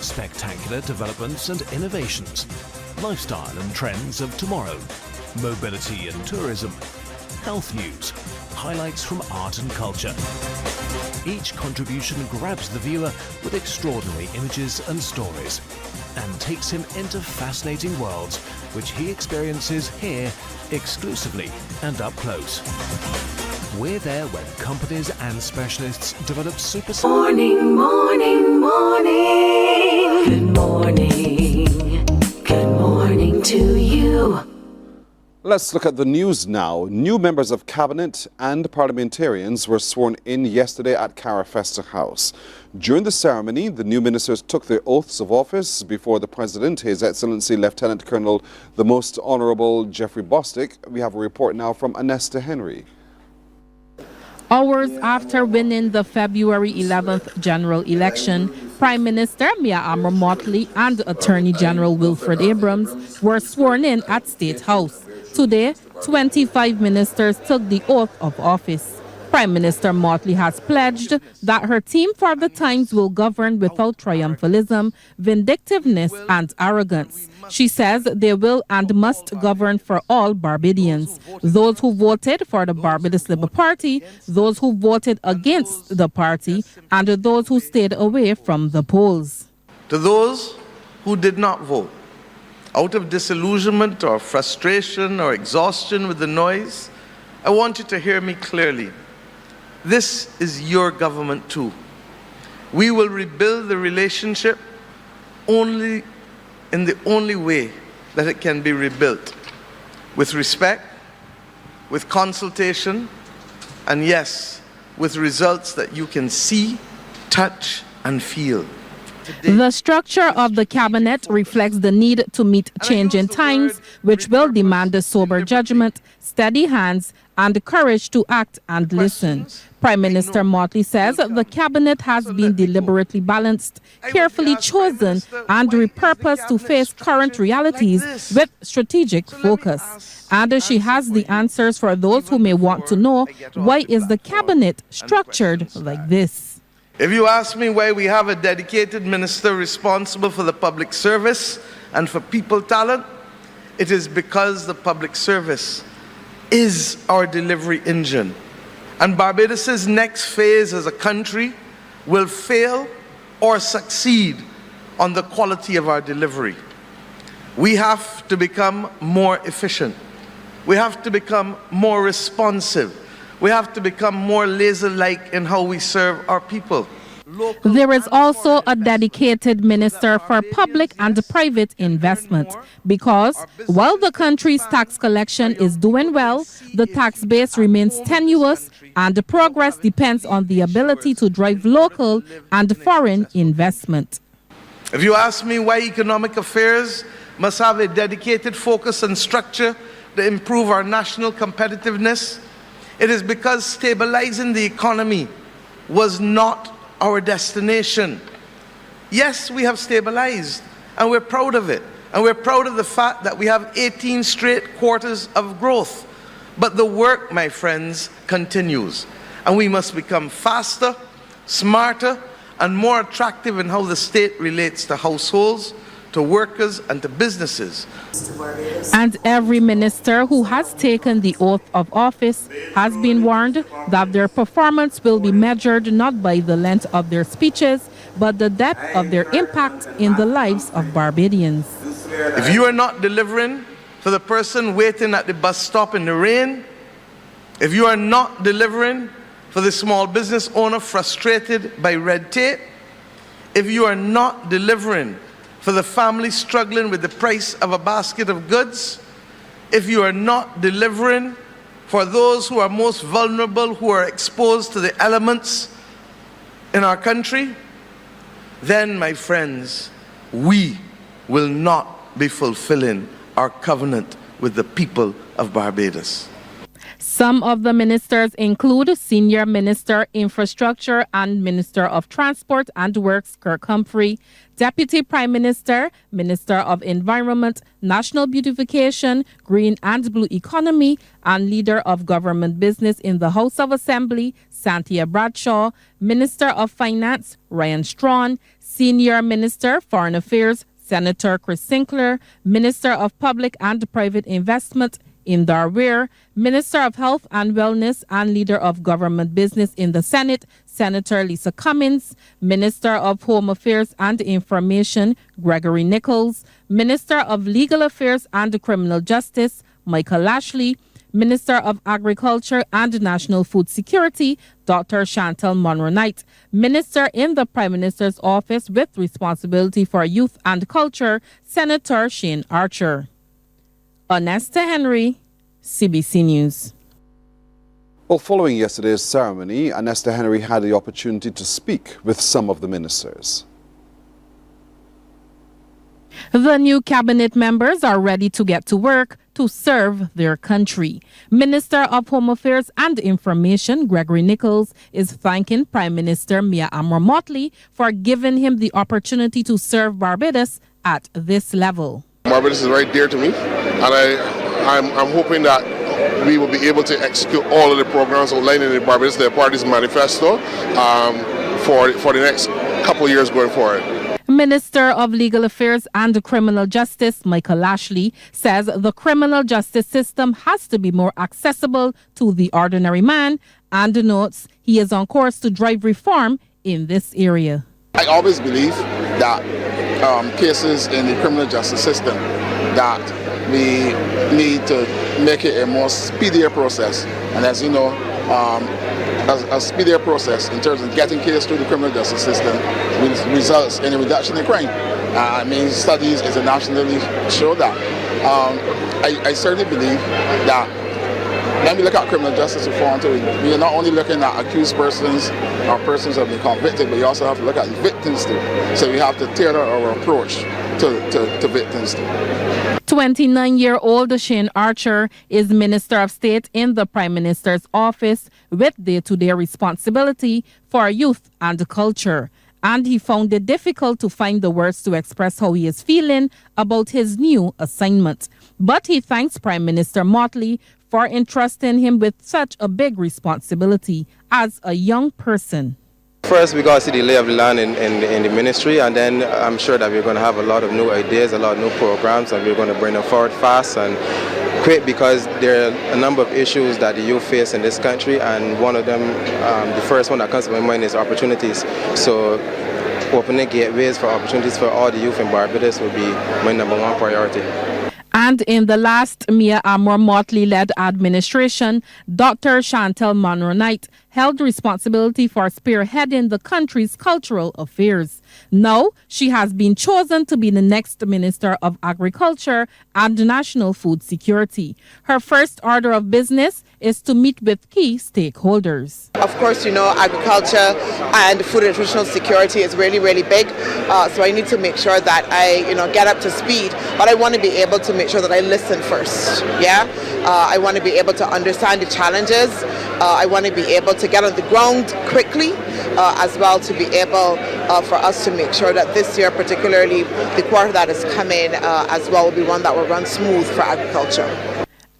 Spectacular developments and innovations, lifestyle and trends of tomorrow, mobility and tourism, health news, highlights from art and culture. Each contribution grabs the viewer with extraordinary images and stories and takes him into fascinating worlds which he experiences here exclusively and up close. We're there when companies and specialists develop super...
Morning, morning, morning. Good morning. Good morning to you.
Let's look at the news now. New members of cabinet and parliamentarians were sworn in yesterday at CARICOM House. During the ceremony, the new ministers took their oaths of office before the President, His Excellency Lieutenant Colonel the Most Honorable Jeffrey Bostic. We have a report now from Anesta Henry.
Hours after winning the February 11th general election, Prime Minister Mia Amor Motley and Attorney General Wilfred Abrams were sworn in at State House. Today, 25 ministers took the oath of office. Prime Minister Motley has pledged that her team for the times will govern without triumphalism, vindictiveness, and arrogance. She says they will and must govern for all Barbadians, those who voted for the Barbados Labour Party, those who voted against the party, and those who stayed away from the polls.
To those who did not vote,
out of disillusionment or frustration or exhaustion with the noise, I want you to hear me clearly. This is your government too. We will rebuild the relationship only in the only way that it can be rebuilt, with respect, with consultation, and yes, with results that you can see, touch, and feel.
The structure of the cabinet reflects the need to meet changing times, which will demand a sober judgment, steady hands, and courage to act and listen. Prime Minister Motley says the cabinet has been deliberately balanced, carefully chosen, and repurposed to face current realities with strategic focus. And she has the answers for those who may want to know, why is the cabinet structured like this?
If you ask me why we have a dedicated minister responsible for the public service and for people talent, it is because the public service is our delivery engine. And Barbados' next phase as a country will fail or succeed on the quality of our delivery. We have to become more efficient. We have to become more responsive. We have to become more laser-like in how we serve our people.
There is also a dedicated minister for public and private investment, because while the country's tax collection is doing well, the tax base remains tenuous and the progress depends on the ability to drive local and foreign investment.
If you ask me why economic affairs must have a dedicated focus and structure to improve our national competitiveness, it is because stabilizing the economy was not our destination. Yes, we have stabilized, and we're proud of it. And we're proud of the fact that we have 18 straight quarters of growth. But the work, my friends, continues. And we must become faster, smarter, and more attractive in how the state relates to households, to workers, and to businesses.
And every minister who has taken the oath of office has been warned that their performance will be measured not by the length of their speeches, but the depth of their impact in the lives of Barbadians.
If you are not delivering for the person waiting at the bus stop in the rain, if you are not delivering for the small business owner frustrated by red tape, if you are not delivering for the family struggling with the price of a basket of goods, if you are not delivering for those who are most vulnerable, who are exposed to the elements in our country, then, my friends, we will not be fulfilling our covenant with the people of Barbados.
Some of the ministers include Senior Minister Infrastructure and Minister of Transport and Works Kirk Humphrey, Deputy Prime Minister, Minister of Environment, National Beautification, Green and Blue Economy, and Leader of Government Business in the House of Assembly, Santia Bradshaw, Minister of Finance, Ryan Strawn, Senior Minister, Foreign Affairs, Senator Chris Sinclair, Minister of Public and Private Investment, Indar Weir, Minister of Health and Wellness and Leader of Government Business in the Senate, Senator Lisa Cummins, Minister of Home Affairs and Information, Gregory Nichols, Minister of Legal Affairs and Criminal Justice, Michael Lashley, Minister of Agriculture and National Food Security, Dr. Chantal Monroe-Knight, Minister in the Prime Minister's Office with responsibility for youth and culture, Senator Shane Archer. Onesta Henry, CBC News.
Well, following yesterday's ceremony, Onesta Henry had the opportunity to speak with some of the ministers.
The new cabinet members are ready to get to work to serve their country. Minister of Home Affairs and Information, Gregory Nichols, is thanking Prime Minister Mia Motley for giving him the opportunity to serve Barbados at this level.
Barbados is very dear to me, and I'm hoping that we will be able to execute all of the programs outlined in the Barbados Labour Party's manifesto for the next couple of years going forward.
Minister of Legal Affairs and Criminal Justice, Michael Lashley, says the criminal justice system has to be more accessible to the ordinary man and notes he is on course to drive reform in this area.
I always believe that cases in the criminal justice system
that we need to make it a more speedier process. And as you know, a speedier process in terms of getting cases through the criminal justice system results in a reduction in crime. I mean, studies internationally show that. I certainly believe that when we look at criminal justice reform, we are not only looking at accused persons or persons who have been convicted, but we also have to look at victims too. So we have to tailor our approach to victims too.
29-year-old Shane Archer is Minister of State in the Prime Minister's office with day-to-day responsibility for youth and culture. And he found it difficult to find the words to express how he is feeling about his new assignment. But he thanks Prime Minister Motley for entrusting him with such a big responsibility as a young person.
First, we got to see the lay of the land in the ministry, and then I'm sure that we're going to have a lot of new ideas, a lot of new programs, and we're going to bring them forward fast and quick, because there are a number of issues that the youth face in this country, and one of them, the first one that comes to my mind, is opportunities. So opening gateways for opportunities for all the youth in Barbados will be my #1 priority.
And in the last Mia Amor Motley-led administration, Dr. Chantal Monroe-Knight held responsibility for spearheading the country's cultural affairs. Now, she has been chosen to be the next Minister of Agriculture and National Food Security. Her first order of business is to meet with key stakeholders.
Of course, you know, agriculture and food and nutritional security is really, really big. So I need to make sure that I, get up to speed. But I want to be able to make sure that I listen first. Yeah, I want to be able to understand the challenges. I want to be able to get on the ground quickly, as well to be able for us to make sure that this year, particularly the quarter that is coming, as well, will be one that will run smooth for agriculture.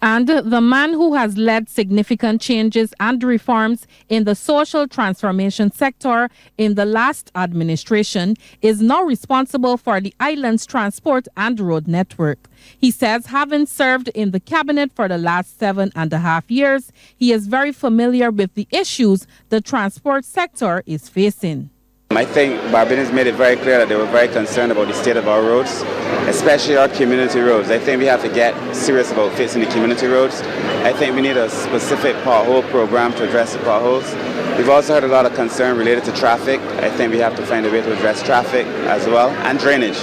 And the man who has led significant changes and reforms in the social transformation sector in the last administration is now responsible for the island's transport and road network. He says, having served in the cabinet for the last 7.5 years, he is very familiar with the issues the transport sector is facing.
I think Barbadians made it very clear that they were very concerned about the state of our roads, especially our community roads. I think we have to get serious about fixing the community roads. I think we need a specific pothole program to address the potholes. We've also heard a lot of concern related to traffic. I think we have to find a way to address traffic as well, and drainage.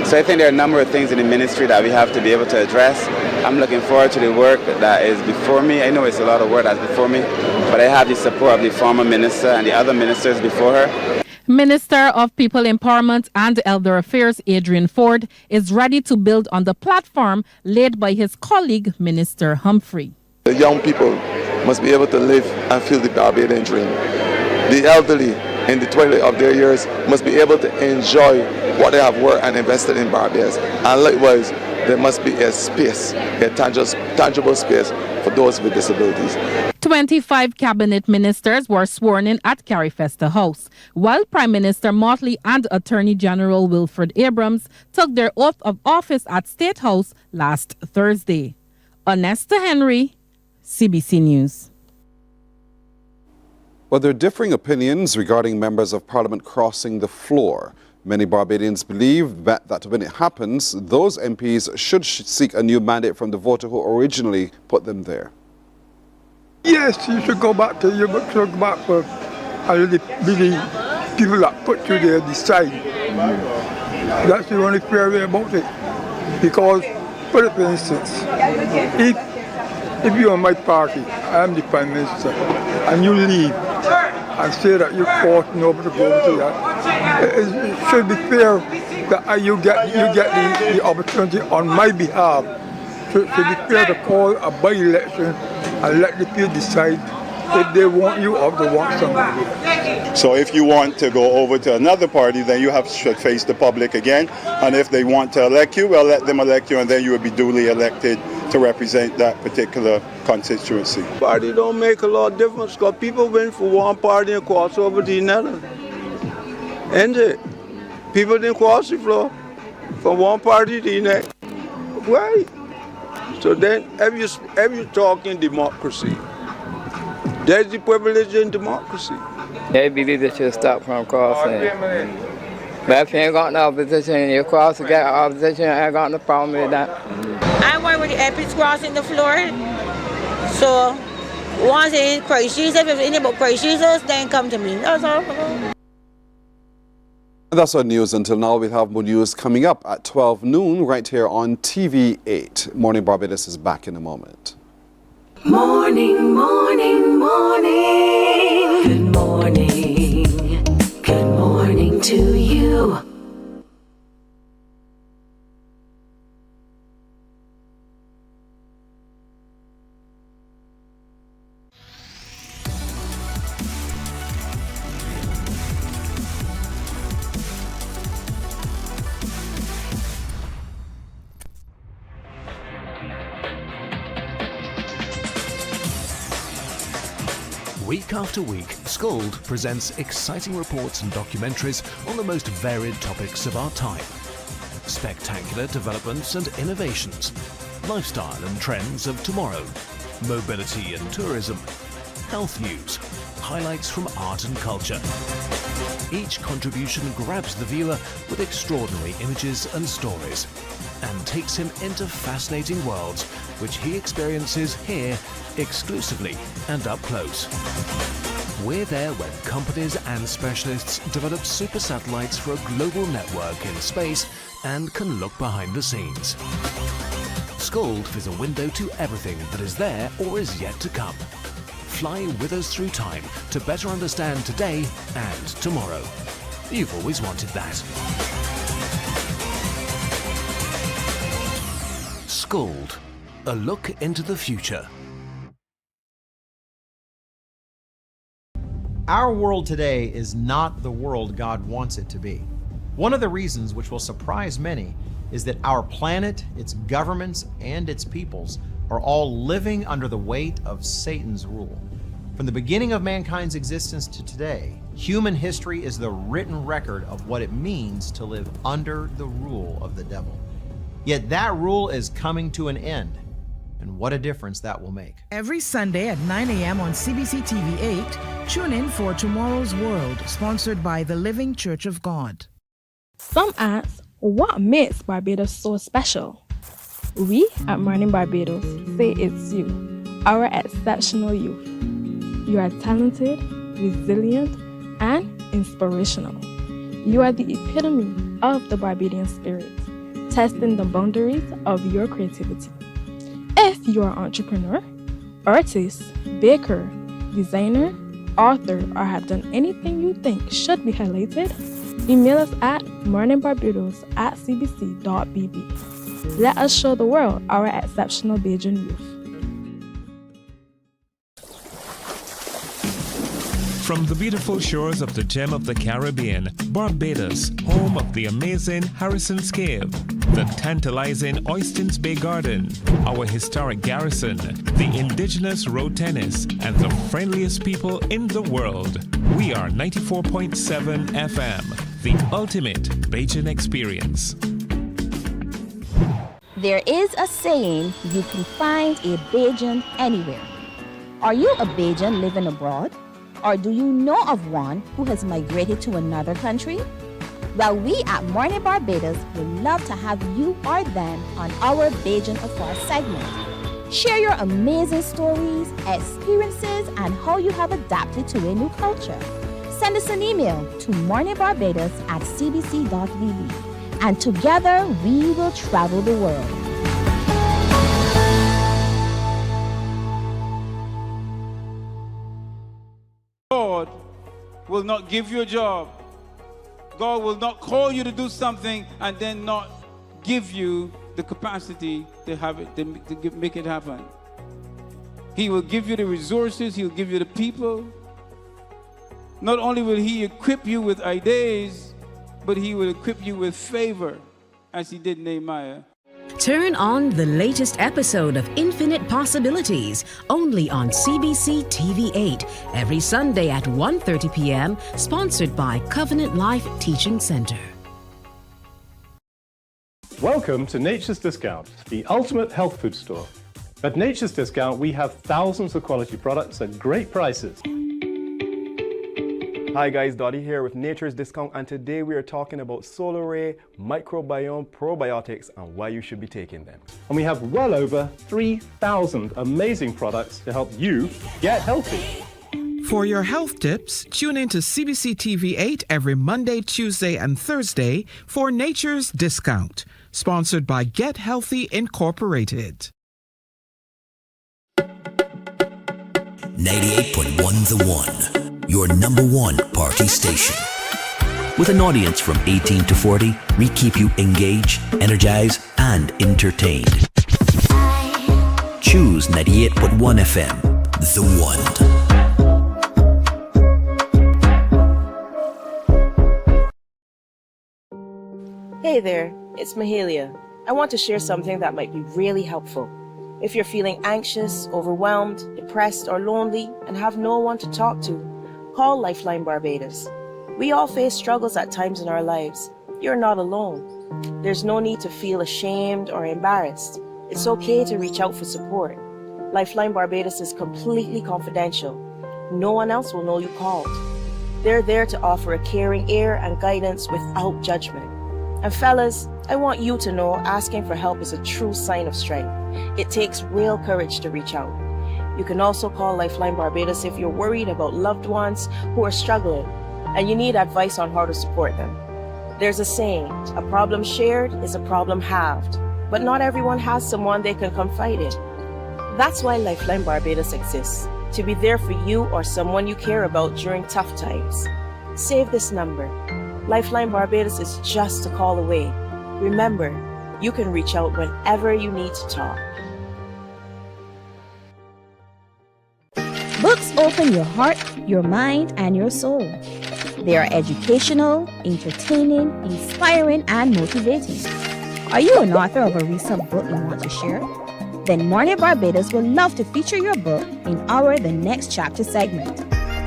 So I think there are a number of things in the ministry that we have to be able to address. I'm looking forward to the work that is before me. I know it's a lot of work that's before me, but I have the support of the former minister and the other ministers before her.
Minister of People Empowerment and Elder Affairs Adrian Ford is ready to build on the platform laid by his colleague, Minister Humphrey.
The young people must be able to live and feel the Barbadian dream. The elderly, in the twilight of their years, must be able to enjoy what they have worked and invested in Barbados. And likewise, there must be a space, a tangible space for those with disabilities.
25 cabinet ministers were sworn in at CARICOM House, while Prime Minister Motley and Attorney General Wilfred Abrams took their oath of office at State House last Thursday. Onesta Henry, CBC News.
Well, there are differing opinions regarding members of Parliament crossing the floor. Many Barbadians believe that when it happens, those MPs should seek a new mandate from the voter who originally put them there.
Yes, you should go back for really people that put you there decide. That's the only fair way about it. Because, for instance, if you're on my party, I am the Prime Minister, and you leave and say that you're crossing over to go to that, it should be fair that you get the opportunity on my behalf. So it should be fair to call a by-election and let the people decide if they want you or if they want somebody.
So if you want to go over to another party, then you should face the public again. And if they want to elect you, well, let them elect you, and then you will be duly elected to represent that particular constituency.
Party don't make a lot of difference because people win for one party and cross over to another. Ain't it? People didn't cross the floor from one party to the next. Why? So then, if you talk in democracy, there's the privilege in democracy.
They believe they should stop from crossing. But if you ain't got no opposition and you cross to get opposition, I ain't got no problem with that.
with the epic crossing the floor. So once in Christ Jesus, if it's anything about Christ Jesus, then come to me. That's all.
That's our news until now. We'll have more news coming up at 12 noon right here on TV8. Morning Barbados is back in a moment.
Morning, morning, morning. Good morning. Good morning to you.
Week after week, Scold presents exciting reports and documentaries on the most varied topics of our time. Spectacular developments and innovations, lifestyle and trends of tomorrow, mobility and tourism, health news, highlights from art and culture. Each contribution grabs the viewer with extraordinary images and stories and takes him into fascinating worlds which he experiences here exclusively and up close. We're there when companies and specialists develop super satellites for a global network in space and can look behind the scenes. Scold is a window to everything that is there or is yet to come. Fly with us through time to better understand today and tomorrow. You've always wanted that. Scold, a look into the future.
Our world today is not the world God wants it to be. One of the reasons, which will surprise many, is that our planet, its governments, and its peoples are all living under the weight of Satan's rule. From the beginning of mankind's existence to today, human history is the written record of what it means to live under the rule of the devil. Yet that rule is coming to an end, and what a difference that will make.
Every Sunday at 9 a.m. on CBC TV 8, tune in for Tomorrow's World, sponsored by the Living Church of God.
Some ask, what makes Barbados so special? We at Mornin Barbados say it's you, our exceptional youth. You are talented, resilient, and inspirational. You are the epitome of the Barbadian spirit, testing the boundaries of your creativity. If you are an entrepreneur, artist, baker, designer, author, or have done anything you think should be highlighted, email us at morninbarbados@cbc.bb. Let us show the world our exceptional Bajan youth.
From the beautiful shores of the gem of the Caribbean, Barbados, home of the amazing Harrison's Cave, the tantalizing Oystins Bay Garden, our historic garrison, the indigenous road tennis, and the friendliest people in the world. We are 94.7 FM, the ultimate Bajan experience.
There is a saying, you can find a Bajan anywhere. Are you a Bajan living abroad? Or do you know of one who has migrated to another country? Well, we at Mornin Barbados would love to have you or them on our Bajan Affair segment. Share your amazing stories, experiences, and how you have adapted to a new culture. Send us an email to morninbarbados@cbc.bb, and together we will travel the world.
God will not give you a job. God will not call you to do something and then not give you the capacity to have it, to make it happen. He will give you the resources. He'll give you the people. Not only will He equip you with ideas, but He will equip you with favor, as He did Nehemiah.
Turn on the latest episode of Infinite Possibilities, only on CBC TV 8, every Sunday at 1:30 p.m., sponsored by Covenant Life Teaching Center.
Welcome to Nature's Discount, the ultimate health food store. At Nature's Discount, we have thousands of quality products at great prices.
Hi guys, Dottie here with Nature's Discount, and today we are talking about solar ray, microbiome, probiotics, and why you should be taking them.
And we have well over 3,000 amazing products to help you get healthy.
For your health tips, tune in to CBC TV 8 every Monday, Tuesday, and Thursday for Nature's Discount, sponsored by Get Healthy Incorporated.
98.1 The One, your number one party station. With an audience from 18 to 40, we keep you engaged, energized, and entertained. Choose 98.1 FM, The One.
Hey there, it's Mahalia. I want to share something that might be really helpful. If you're feeling anxious, overwhelmed, depressed, or lonely, and have no one to talk to, call Lifeline Barbados. We all face struggles at times in our lives. You're not alone. There's no need to feel ashamed or embarrassed. It's okay to reach out for support. Lifeline Barbados is completely confidential. No one else will know you called. They're there to offer a caring ear and guidance without judgment. And fellas, I want you to know asking for help is a true sign of strength. It takes real courage to reach out. You can also call Lifeline Barbados if you're worried about loved ones who are struggling and you need advice on how to support them. There's a saying, a problem shared is a problem halved, but not everyone has someone they can confide in. That's why Lifeline Barbados exists, to be there for you or someone you care about during tough times. Save this number. Lifeline Barbados is just a call away. Remember, you can reach out whenever you need to talk.
Books open your heart, your mind, and your soul. They are educational, entertaining, inspiring, and motivating. Are you an author of a recent book you want to share? Then Mornin Barbados would love to feature your book in our The Next Chapter segment.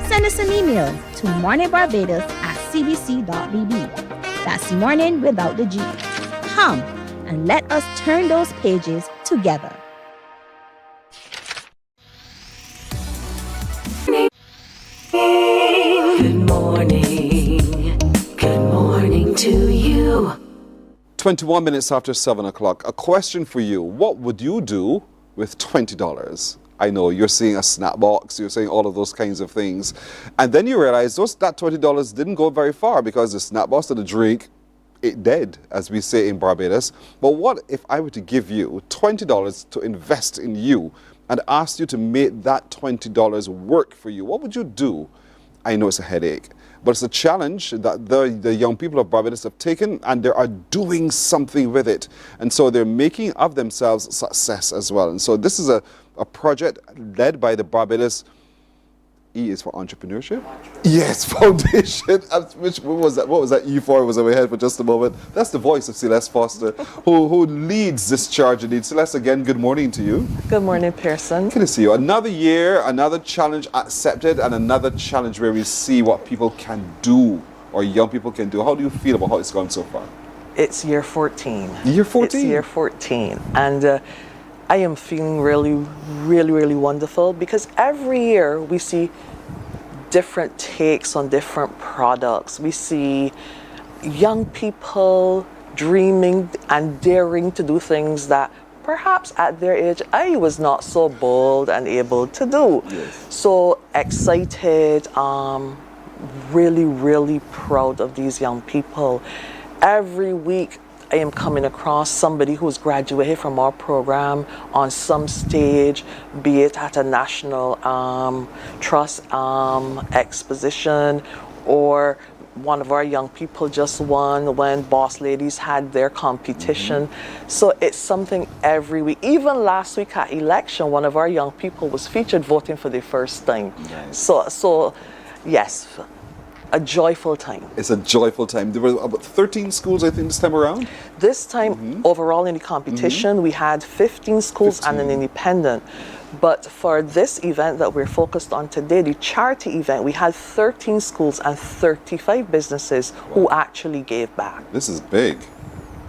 Send us an email to morninbarbados@cbc.bb. That's morning without the G. Come and let us turn those pages together.
Good morning. Good morning to you.
21 minutes after 7 o'clock. A question for you. What would you do with $20? I know you're seeing a snap box, you're saying all of those kinds of things. And then you realize that $20 didn't go very far because the snap box or the drink, it dead, as we say in Barbados. But what if I were to give you $20 to invest in you and ask you to make that $20 work for you? What would you do? I know it's a headache, but it's a challenge that the young people of Barbados have taken, and they are doing something with it. And so they're making of themselves success as well. And so this is a project led by the Barbados, E is for entrepreneurship? Yes, foundation. What was that? What was that E for? Was in my head for just a moment. That's the voice of Celeste Foster, who leads this charge indeed. Celeste, again, good morning to you.
Good morning, Pearson.
Good to see you. Another year, another challenge accepted, and another challenge where we see what people can do, or young people can do. How do you feel about how it's gone so far?
It's year 14.
Year 14?
It's year 14. And I am feeling really, really, really wonderful because every year we see different takes on different products. We see young people dreaming and daring to do things that perhaps at their age I was not so bold and able to do. Yes. So excited, really, really proud of these young people. Every week I am coming across somebody who's graduated from our program on some stage, be it at a national trust exposition, or one of our young people just won when Boss Ladies had their competition. So it's something every week. Even last week at election, one of our young people was featured voting for the first time. Nice. So yes, a joyful time. It's a joyful time. There were about 13 schools, I think, this time around? This time, overall in the competition, we had 15 schools and an independent. But for this event that we're focused on today, the charity event, we had 13 schools and 35 businesses who actually gave back. This is big.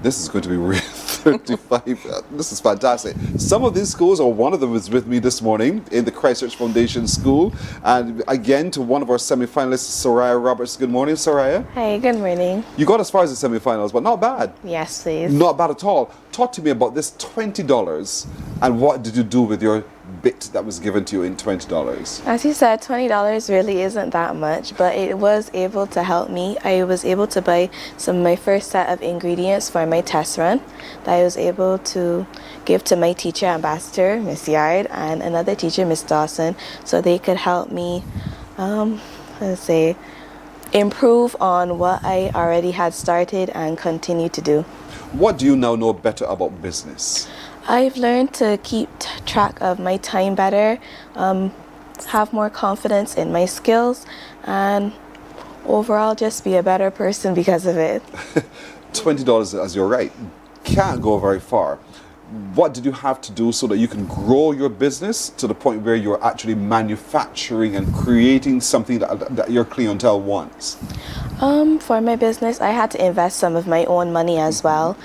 This is going to be real 35. This is fantastic. Some of these schools, or one of them is with me this morning in the Christchurch Foundation School. And again, to one of our semi-finalists, Soraya Roberts. Good morning, Soraya.
Hi, good morning.
You got as far as the semi-finals, but not bad.
Yes, please.
Not bad at all. Talk to me about this $20 and what did you do with your bit that was given to you in $20?
As you said, $20 really isn't that much, but it was able to help me. I was able to buy my first set of ingredients for my test run that I was able to give to my teacher ambassador, Miss Yard, and another teacher, Miss Dawson, so they could help me, improve on what I already had started and continue to do.
What do you now know better about business?
I've learned to keep track of my time better, have more confidence in my skills, and overall just be a better person because of it.
$20, as you're right, can't go very far. What did you have to do so that you can grow your business to the point where you're actually manufacturing and creating something that your clientele wants?
For my business, I had to invest some of my own money as well,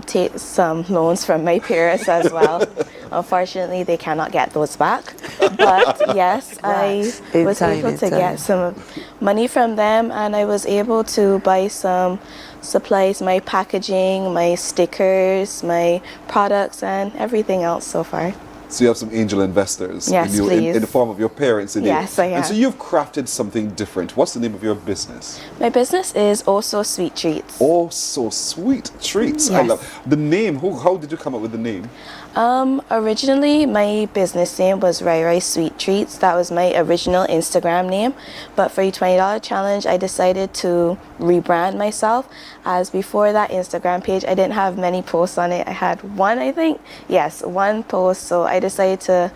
take some loans from my parents as well. Unfortunately, they cannot get those back. But yes, I was able to get some money from them, and I was able to buy some supplies, my packaging, my stickers, my products, and everything else so far.
So you have some angel investors in the form of your parents.
Yes, I am.
And so you've crafted something different. What's the name of your business?
My business is Oh So Sweet Treats.
Oh So Sweet Treats.
Yes.
I love the name. How did you come up with the name?
Originally, my business name was Rai Rai Sweet Treats. That was my original Instagram name. But for the $20 challenge, I decided to rebrand myself. As before that Instagram page, I didn't have many posts on it. I had one, I think. Yes, one post. So I decided to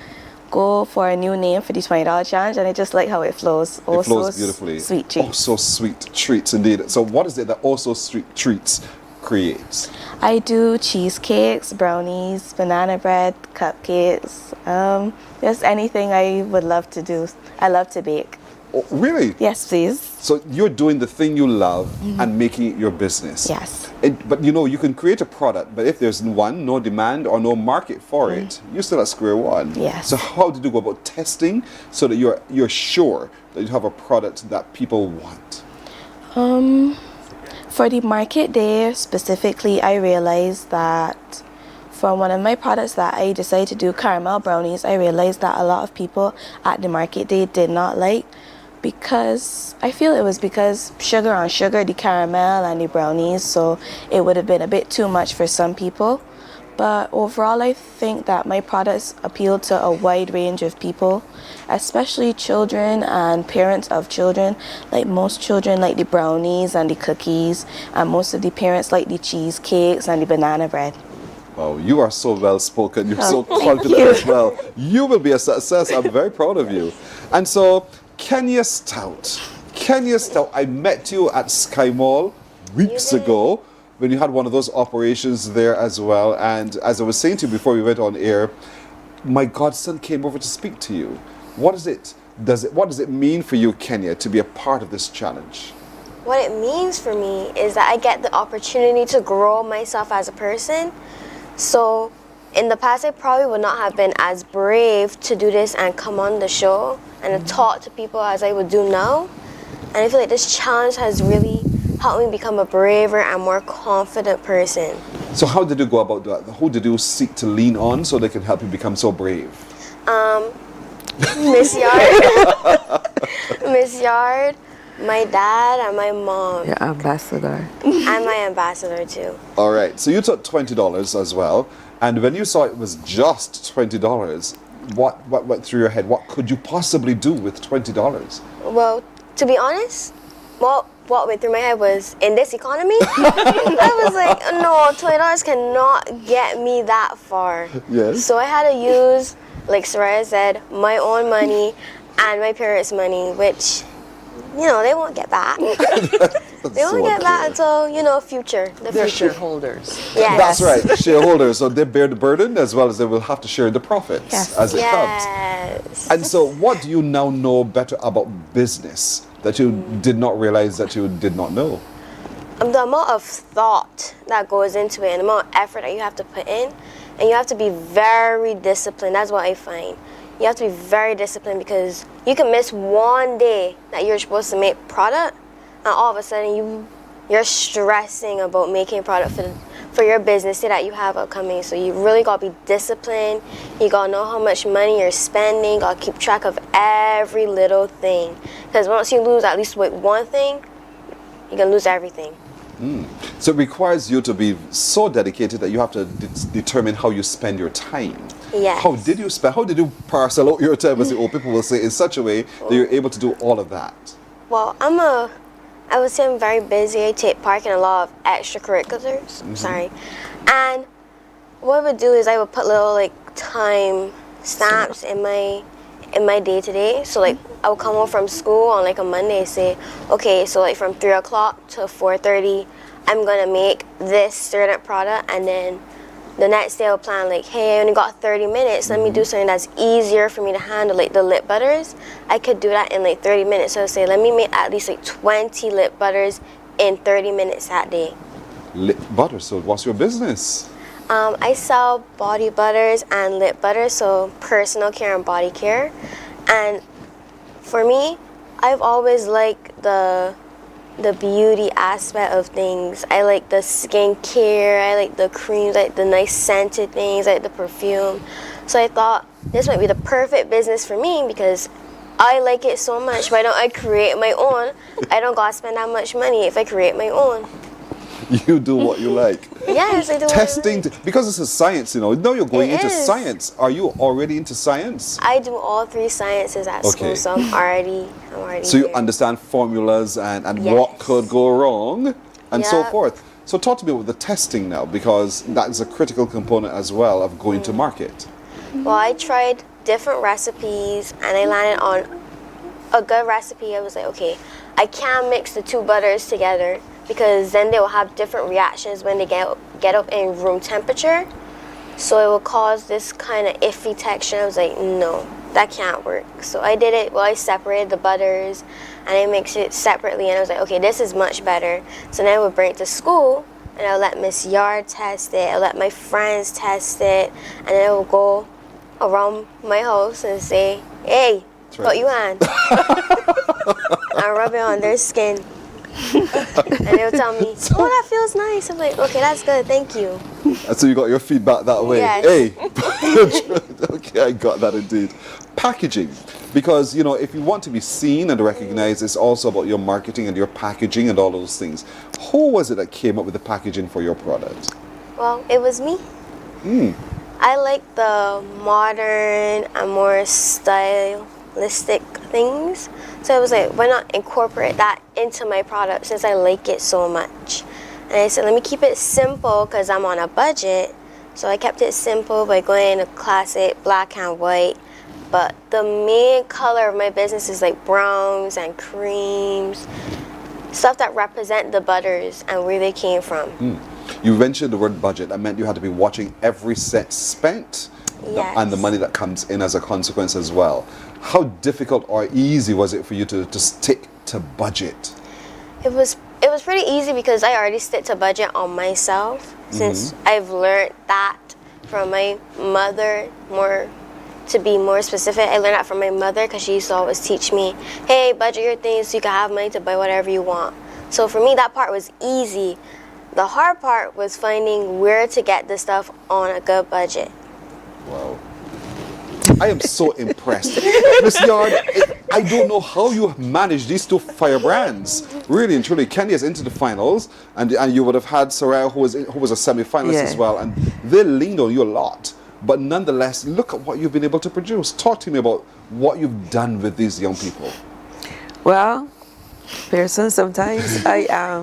go for a new name for the $20 challenge, and I just like how it flows.
It flows beautifully.
Sweet Treats.
Oh So Sweet Treats, indeed. So what is it that Oh So Sweet Treats creates?
I do cheesecakes, brownies, banana bread, cupcakes, just anything I would love to do. I love to bake.
Oh, really?
Yes, please.
So you're doing the thing you love and making it your business.
Yes.
But you can create a product, but if there's no demand or no market for it, you're still at square one.
Yes.
So how did you go about testing so that you're sure that you have a product that people want?
For the market day specifically, I realized that for one of my products that I decided to do, caramel brownies, I realized that a lot of people at the market day did not like, because I feel it was because sugar on sugar, the caramel and the brownies, so it would have been a bit too much for some people. But overall, I think that my products appeal to a wide range of people, especially children and parents of children. Like most children like the brownies and the cookies, and most of the parents like the cheesecakes and the banana bread.
Wow, you are so well spoken. You're so
thank
confident
you.
as well. You will be a success. I'm very proud of you. And so, Kenya Stout, I met you at Sky Mall weeks ago when you had one of those operations there as well. And as I was saying to you before we went on air, my godson came over to speak to you. What does it mean for you, Kenya, to be a part of this challenge?
What it means for me is that I get the opportunity to grow myself as a person. So in the past, I probably would not have been as brave to do this and come on the show and talk to people as I would do now. And I feel like this challenge has really helped me become a braver and more confident person.
So how did you go about that? Who did you seek to lean on so they can help you become so brave?
Miss Yard, Miss Yard, my dad, and my mom.
Your ambassador.
And my ambassador too.
All right, so you took $20 as well, and when you saw it was just $20, what went through your head? What could you possibly do with $20?
Well, to be honest, what went through my head was, in this economy, I was like, no, $20 cannot get me that far.
Yes.
So I had to use, like Soraya said, my own money and my parents' money, which, they won't get back. They won't get back until, future.
They're shareholders.
Yes.
That's right, shareholders. So they bear the burden as well as they will have to share the profits as it comes. And so what do you now know better about business that you did not realize that you did not know?
the amount of thought that goes into it and the amount of effort that you have to put in, and you have to be very disciplined. That's what I find. You have to be very disciplined because you can miss one day that you're supposed to make product, and all of a sudden you're stressing about making product for your business that you have upcoming. So you really got to be disciplined. You got to know how much money you're spending. Got to keep track of every little thing. Because once you lose at least with one thing, you're going to lose everything.
So it requires you to be so dedicated that you have to determine how you spend your time.
Yes.
How did you parcel out your time, as the old people will say, in such a way that you're able to do all of that?
Well, I would say I'm very busy. I take part in a lot of extracurriculars. Sorry. And what I would do is I would put little like time stamps in my day-to-day. So like I would come home from school on like a Monday and say, okay, so like from 3 o'clock to 4:30, I'm gonna make this certain product, and then the next day I'll plan like, hey, I only got 30 minutes. Let me do something that's easier for me to handle, like the lip butters. I could do that in like 30 minutes. So I'll say, let me make at least like 20 lip butters in 30 minutes that day.
Lip butter. So what's your business?
I sell body butters and lip butters, so personal care and body care. And for me, I've always liked the beauty aspect of things. I like the skincare, I like the creams, I like the nice scented things, I like the perfume. So I thought this might be the perfect business for me because I like it so much. Why don't I create my own? I don't gotta spend that much money if I create my own.
You do what you like.
Yes, I do.
Testing, because this is science, you know. Now you're going into
is.
science. Are you already into science?
I do all 3 sciences at school, so I'm already
So you
there.
understand formulas and
Yes.
what could go wrong and so
Yep.
forth. So talk to me about the testing now, because that is a critical component as well of going to market.
Well, I tried different recipes and I landed on a good recipe. I was like, okay, I can't mix the 2 butters together because then they will have different reactions when they get up in room temperature. So it will cause this kind of iffy texture. I was like, no, that can't work. So I did it. Well, I separated the butters and I mixed it separately. And I was like, okay, this is much better. So then I would bring it to school and I'll let Miss Yard test it. I'll let my friends test it. And then I will go around my house and say, hey, put you on. I rub it on their skin. And they'll tell me, oh, that feels nice. I'm like, okay, that's good, thank you.
And so you got your feedback that way.
Yes.
Hey, okay, I got that indeed. Packaging, because you know, if you want to be seen and recognized, it's also about your marketing and your packaging and all those things. Who was it that came up with the packaging for your product?
Well, it was me. I like the modern and more stylistic things. So I was like, why not incorporate that into my product since I like it so much? And I said, let me keep it simple because I'm on a budget. So I kept it simple by going a classic black and white. But the main color of my business is like browns and creams, stuff that represent the butters and where they came from.
You mentioned the word budget. That meant you had to be watching every cent spent and the money that comes in as a consequence as well. How difficult or easy was it for you to stick to budget?
It was pretty easy because I already stick to budget on myself since I've learned that from my mother. To be more specific, I learned that from my mother because she used to always teach me, hey, budget your things so you can have money to buy whatever you want. So for me, that part was easy. The hard part was finding where to get the stuff on a good budget.
Wow. I am so impressed. Miss Yard, I don't know how you managed these 2 firebrands. Really and truly, Kenya is into the finals, and you would have had Soraya, who was a semi-finalist as well, and they leaned on you a lot. But nonetheless, look at what you've been able to produce. Talk to me about what you've done with these young people.
Well, Pearson, sometimes I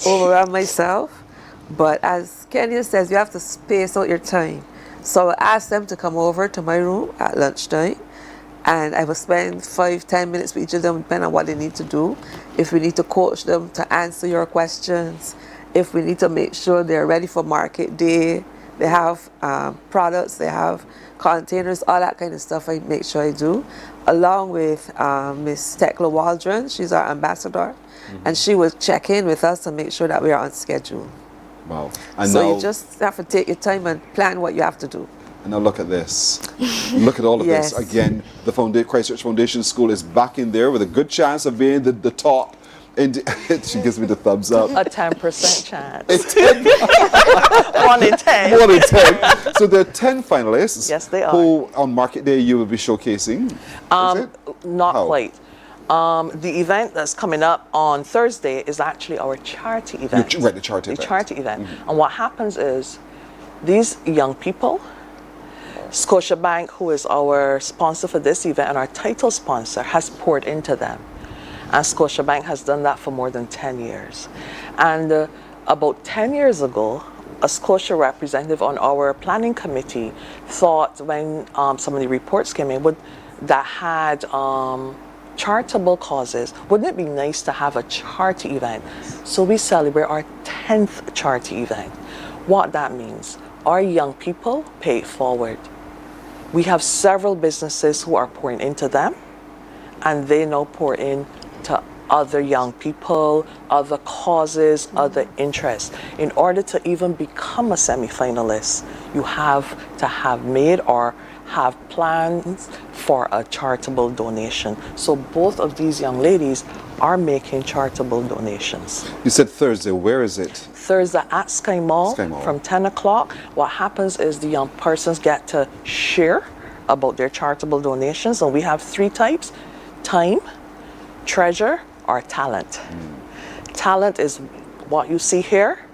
overwhelm myself, but as Kenya says, you have to space out your time. So I asked them to come over to my room at lunchtime, and I will spend 5-10 minutes with each of them, depending on what they need to do. If we need to coach them to answer your questions, if we need to make sure they're ready for market day, They have products, they have containers, all that kind of stuff I make sure I do, along with Miss Tekla Waldron. She's our ambassador, and she will check in with us and make sure that we are on schedule.
Wow. And
so
now,
you just have to take your time and plan what you have to do.
And now look at this. Look at all of
Yes.
this. Again, the Christchurch Foundation School is back in there with a good chance of being the top. And she gives me the thumbs up.
A 10% chance.
1
in 10.
1 in 10. So there are 10 finalists.
Yes, they are.
Who on Market Day you will be showcasing. Is it?
Not
How?
quite. The event that's coming up on Thursday is actually our charity event.
Right, the charity event.
The charity event. And what happens is these young people, Scotiabank, who is our sponsor for this event and our title sponsor, has poured into them. And Scotiabank has done that for more than 10 years. And about 10 years ago, a Scotia representative on our planning committee thought when some of the reports came in that had charitable causes, wouldn't it be nice to have a charity event? So we celebrate our 10th charity event. What that means, our young people pay it forward. We have several businesses who are pouring into them, and they now pour in to other young people, other causes, other interests. In order to even become a semi-finalist, you have to have made or have plans for a charitable donation. So both of these young ladies are making charitable donations.
You said Thursday. Where is it?
Thursday at Sky Mall,
Sky Mall.
From 10 o'clock. What happens is the young persons get to share about their charitable donations, and we have 3 types: time, treasure, or talent. Talent is what you see here,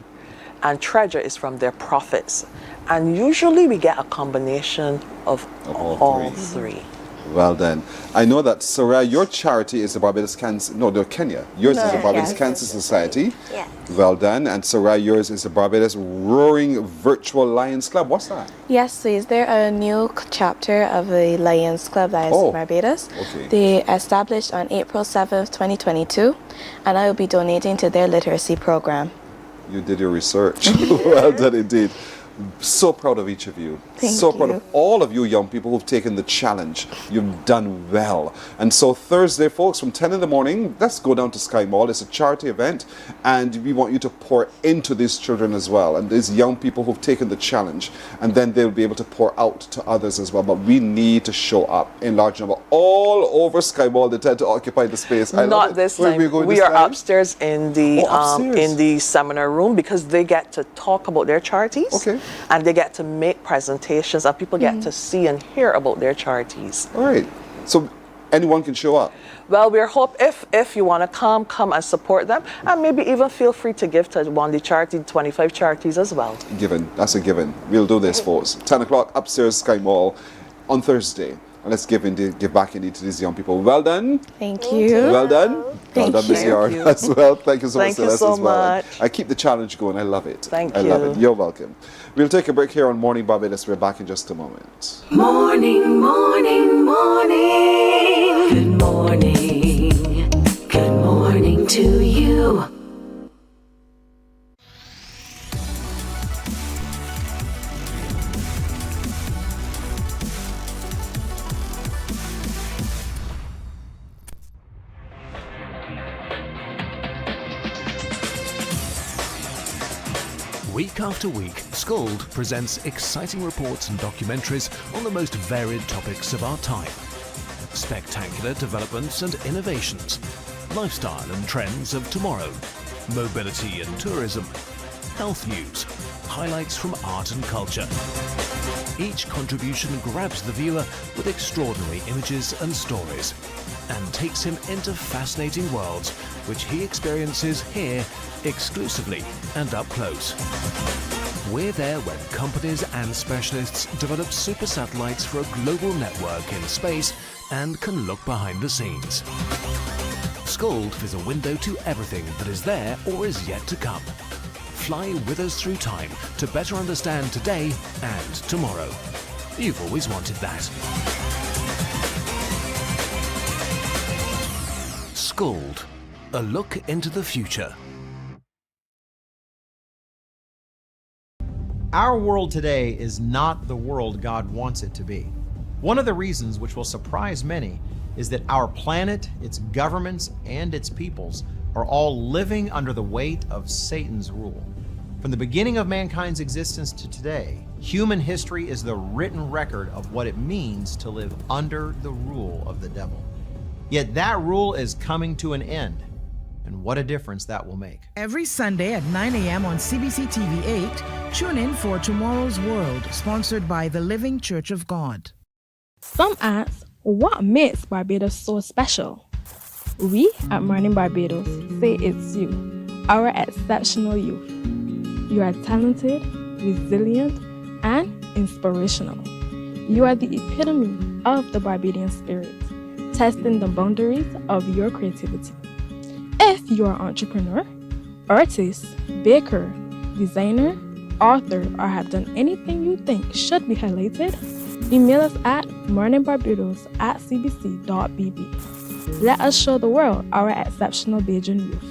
and treasure is from their profits. And usually we get a combination of all three.
Well done. I know that, Sarah, your charity is the Barbados Cancer, no, Kenya. Yours is the Barbados Cancer Society.
Yeah.
Well done. And Sarah, yours is the Barbados Roaring Virtual Lions Club. What's that?
Yes, so is there a new chapter of the Lions Club that is in Barbados?
Okay.
They established on April 7th, 2022, and I will be donating to their literacy program.
You did your research. Well done indeed. So proud of each of you. So proud of all of you young people who've taken the challenge. You've done well. And so Thursday, folks, from 10 in the morning, let's go down to Sky Mall. It's a charity event, and we want you to pour into these children as well, and these young people who've taken the challenge, and then they'll be able to pour out to others as well. But we need to show up in large number all over Sky Mall. They tend to occupy the space.
Not this time. We are upstairs in the seminar room, because they get to talk about their charities.
Okay.
And they get to make presentations, and people get to see and hear about their charities.
All right. So anyone can show up.
Well, we're if you want to come and support them, and maybe even feel free to give to one of the charity, 25 charities as well.
Given. That's a given. We'll do this, folks. 10 o'clock upstairs Sky Mall on Thursday. And let's give back indeed to these young people. Well done.
Thank you.
Well done.
Thank
well done, Miss
you.
Yard, as well. Thank you so much,
Thank you
Celeste,
so
as well.
much.
I keep the challenge going. I love it.
Thank
I love
you.
it. You're welcome. We'll take a break here on Morning Barbados. We're back in just a moment.
Morning, morning, morning. Good morning. Good morning to you.
Week after week, Scold presents exciting reports and documentaries on the most varied topics of our time. Spectacular developments and innovations, lifestyle and trends of tomorrow, mobility and tourism, health news, highlights from art and culture. Each contribution grabs the viewer with extraordinary images and stories, and takes him into fascinating worlds which he experiences here exclusively and up close. We're there when companies and specialists develop super satellites for a global network in space and can look behind the scenes. Scold is a window to everything that is there or is yet to come. Fly with us through time to better understand today and tomorrow. You've always wanted that. Scold, a look into the future.
Our world today is not the world God wants it to be. One of the reasons which will surprise many is that our planet, its governments, and its peoples are all living under the weight of Satan's rule. From the beginning of mankind's existence to today, human history is the written record of what it means to live under the rule of the devil. Yet that rule is coming to an end, and what a difference that will make.
Every Sunday at 9 a.m. on CBC TV 8, tune in for Tomorrow's World, sponsored by the Living Church of God.
Some ask, what makes Barbados so special? We at Mornin Barbados say it's you, our exceptional youth. You are talented, resilient, and inspirational. You are the epitome of the Barbadian spirit, testing the boundaries of your creativity. If you are an entrepreneur, artist, baker, designer, author, or have done anything you think should be highlighted, email us at morninbarbados@cbc.bb. Let us show the world our exceptional Bajan youth.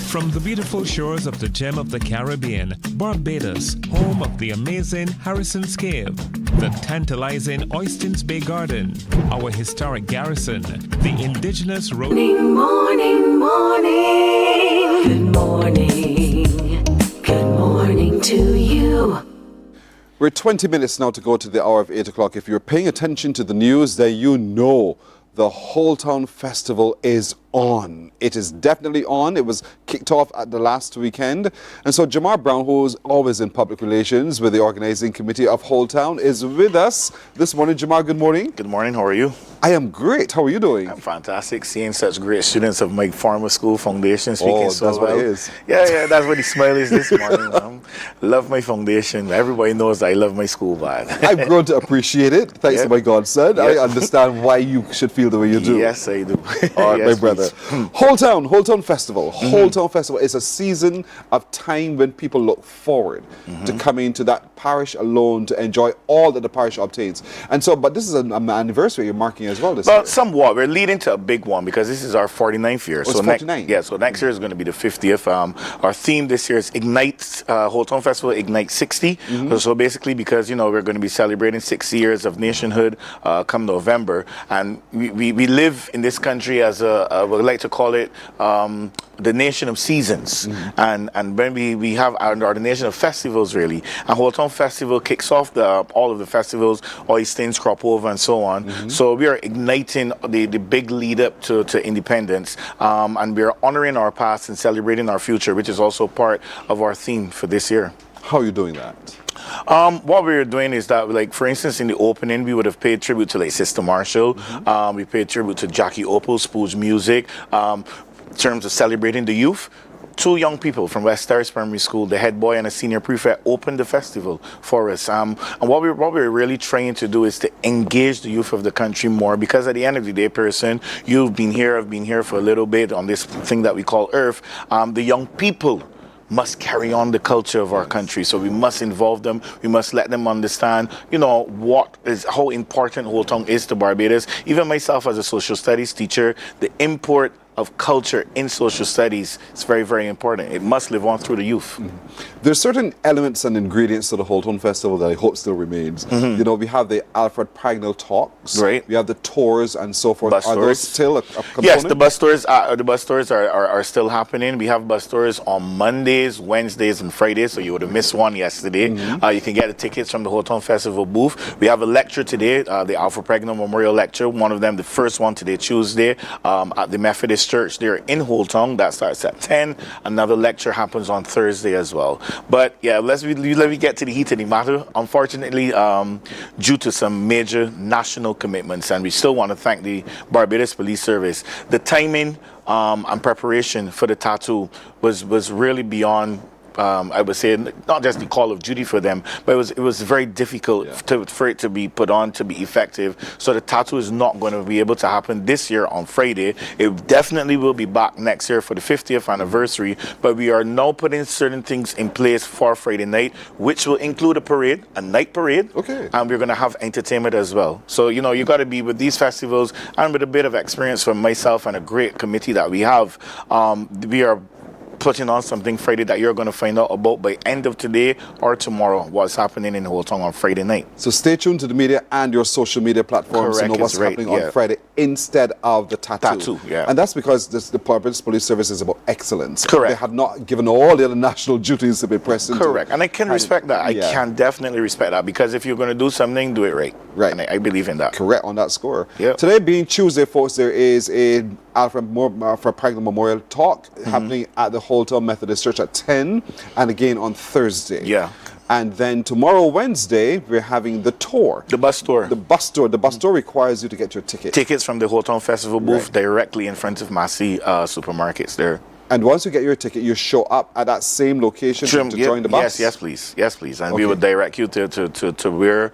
From the beautiful shores of the gem of the Caribbean, Barbados, home of the amazing Harrison's Cave, the tantalizing Oystins Bay Garden, our historic garrison, the indigenous road.
Morning, morning. Good morning. Good morning to you.
We're 20 minutes now to go to the hour of 8 o'clock. If you're paying attention to the news, then you know the Holetown Festival is on. It is definitely on. It was kicked off at the last weekend. And so Jamar Brown, who's always in public relations with the organizing committee of Holetown, is with us this morning. Jamar, good morning.
Good morning. How are you?
I am great. How are you doing?
I'm fantastic. Seeing such great students of my former school foundation speaking so well.
That's what it is.
Yeah, that's what the smile is this morning. Love my foundation. Everybody knows I love my school, but
I've grown to appreciate it. Thanks to my godson.
Yep.
I understand why you should feel the way you do.
Yes, I do.
All right,
Yes,
my brother. Holetown Festival. Holetown Festival is a season of time when people look forward to coming to that parish alone to enjoy all that the parish obtains. And so, but this is an anniversary you're marking as well this year.
Somewhat. We're leading to a big one because this is our 49th year.
Oh, so 49?
So next year is going to be the 50th. Our theme this year is Ignite, Holetown Festival Ignite 60. So basically because, we're going to be celebrating 60 years of nationhood come November. And we live in this country as we like to call it the nation of seasons. And when we have our nation of festivals, really. And Holetown Festival kicks off all of the festivals, Oystins, Crop Over, and so on. So we are igniting the big lead up to independence. And we are honoring our past and celebrating our future, which is also part of our theme for this year.
How are you doing that?
What we were doing is that, like, for instance, in the opening, we would have paid tribute to, like, Sister Marshall. We paid tribute to Jackie Opal, Spooge Music. In terms of celebrating the youth, 2 young people from West Terrace Primary School, the head boy and a senior prefect, opened the festival for us. And what we're really trying to do is to engage the youth of the country more, because at the end of the day, person, you've been here, I've been here for a little bit on this thing that we call Earth. The young people must carry on the culture of our country. So we must involve them. We must let them understand, how important Holetown is to Barbados. Even myself as a social studies teacher, the import of culture in social studies is very, very important. It must live on through the youth.
There's certain elements and ingredients to the Holetown Festival that I hope still remains. We have the Alfred Pragnell talks.
Right.
We have the tours and so forth.
Bus
are
tours.
those still a component?
Yes, the bus tours are still happening. We have bus tours on Mondays, Wednesdays, and Fridays, so you would have missed one yesterday. You can get the tickets from the Holetown Festival booth. We have a lecture today, the Alfred Pragnell Memorial Lecture, one of them, the first one today, Tuesday, at the Methodist Church there in Holetown. That starts at 10. Another lecture happens on Thursday as well. But yeah, let me get to the heat of the matter. Unfortunately, due to some major national commitments, and we still want to thank the Barbados Police Service, the timing and preparation for the tattoo was really beyond I would say not just the call of duty for them, but it was very difficult for it to be put on to be effective. So the tattoo is not going to be able to happen this year on Friday. It definitely will be back next year for the 50th anniversary, but we are now putting certain things in place for Friday night, which will include a parade, a night parade, and we're going to have entertainment as well. So, you know, you got to be with these festivals, and with a bit of experience from myself and a great committee that we have, we are putting on something Friday that you're going to find out about by end of today or tomorrow what's happening in Holetown on Friday night.
So stay tuned to the media and your social media platforms to know what's happening on Friday instead of the tattoo. And that's because the Barbados Police Service is about excellence.
Correct.
They have not given all the other national duties to be pressed into.
Correct. And I can respect that. I can definitely respect that, because if you're going to do something, do it right.
Right.
And I believe in that.
Correct on that score.
Yep.
Today being Tuesday, folks, there is a for Parkinson Memorial talk happening at the Holetown Methodist Church at 10, and again on Thursday.
Yeah.
And then tomorrow, Wednesday, we're having the tour.
The bus tour.
The bus tour. The bus tour requires you to get your ticket.
Tickets from the Holetown Festival booth directly in front of Massey supermarkets there.
And once you get your ticket, you show up at that same location to join the bus?
Yes, please. Yes, please. And we will direct you to where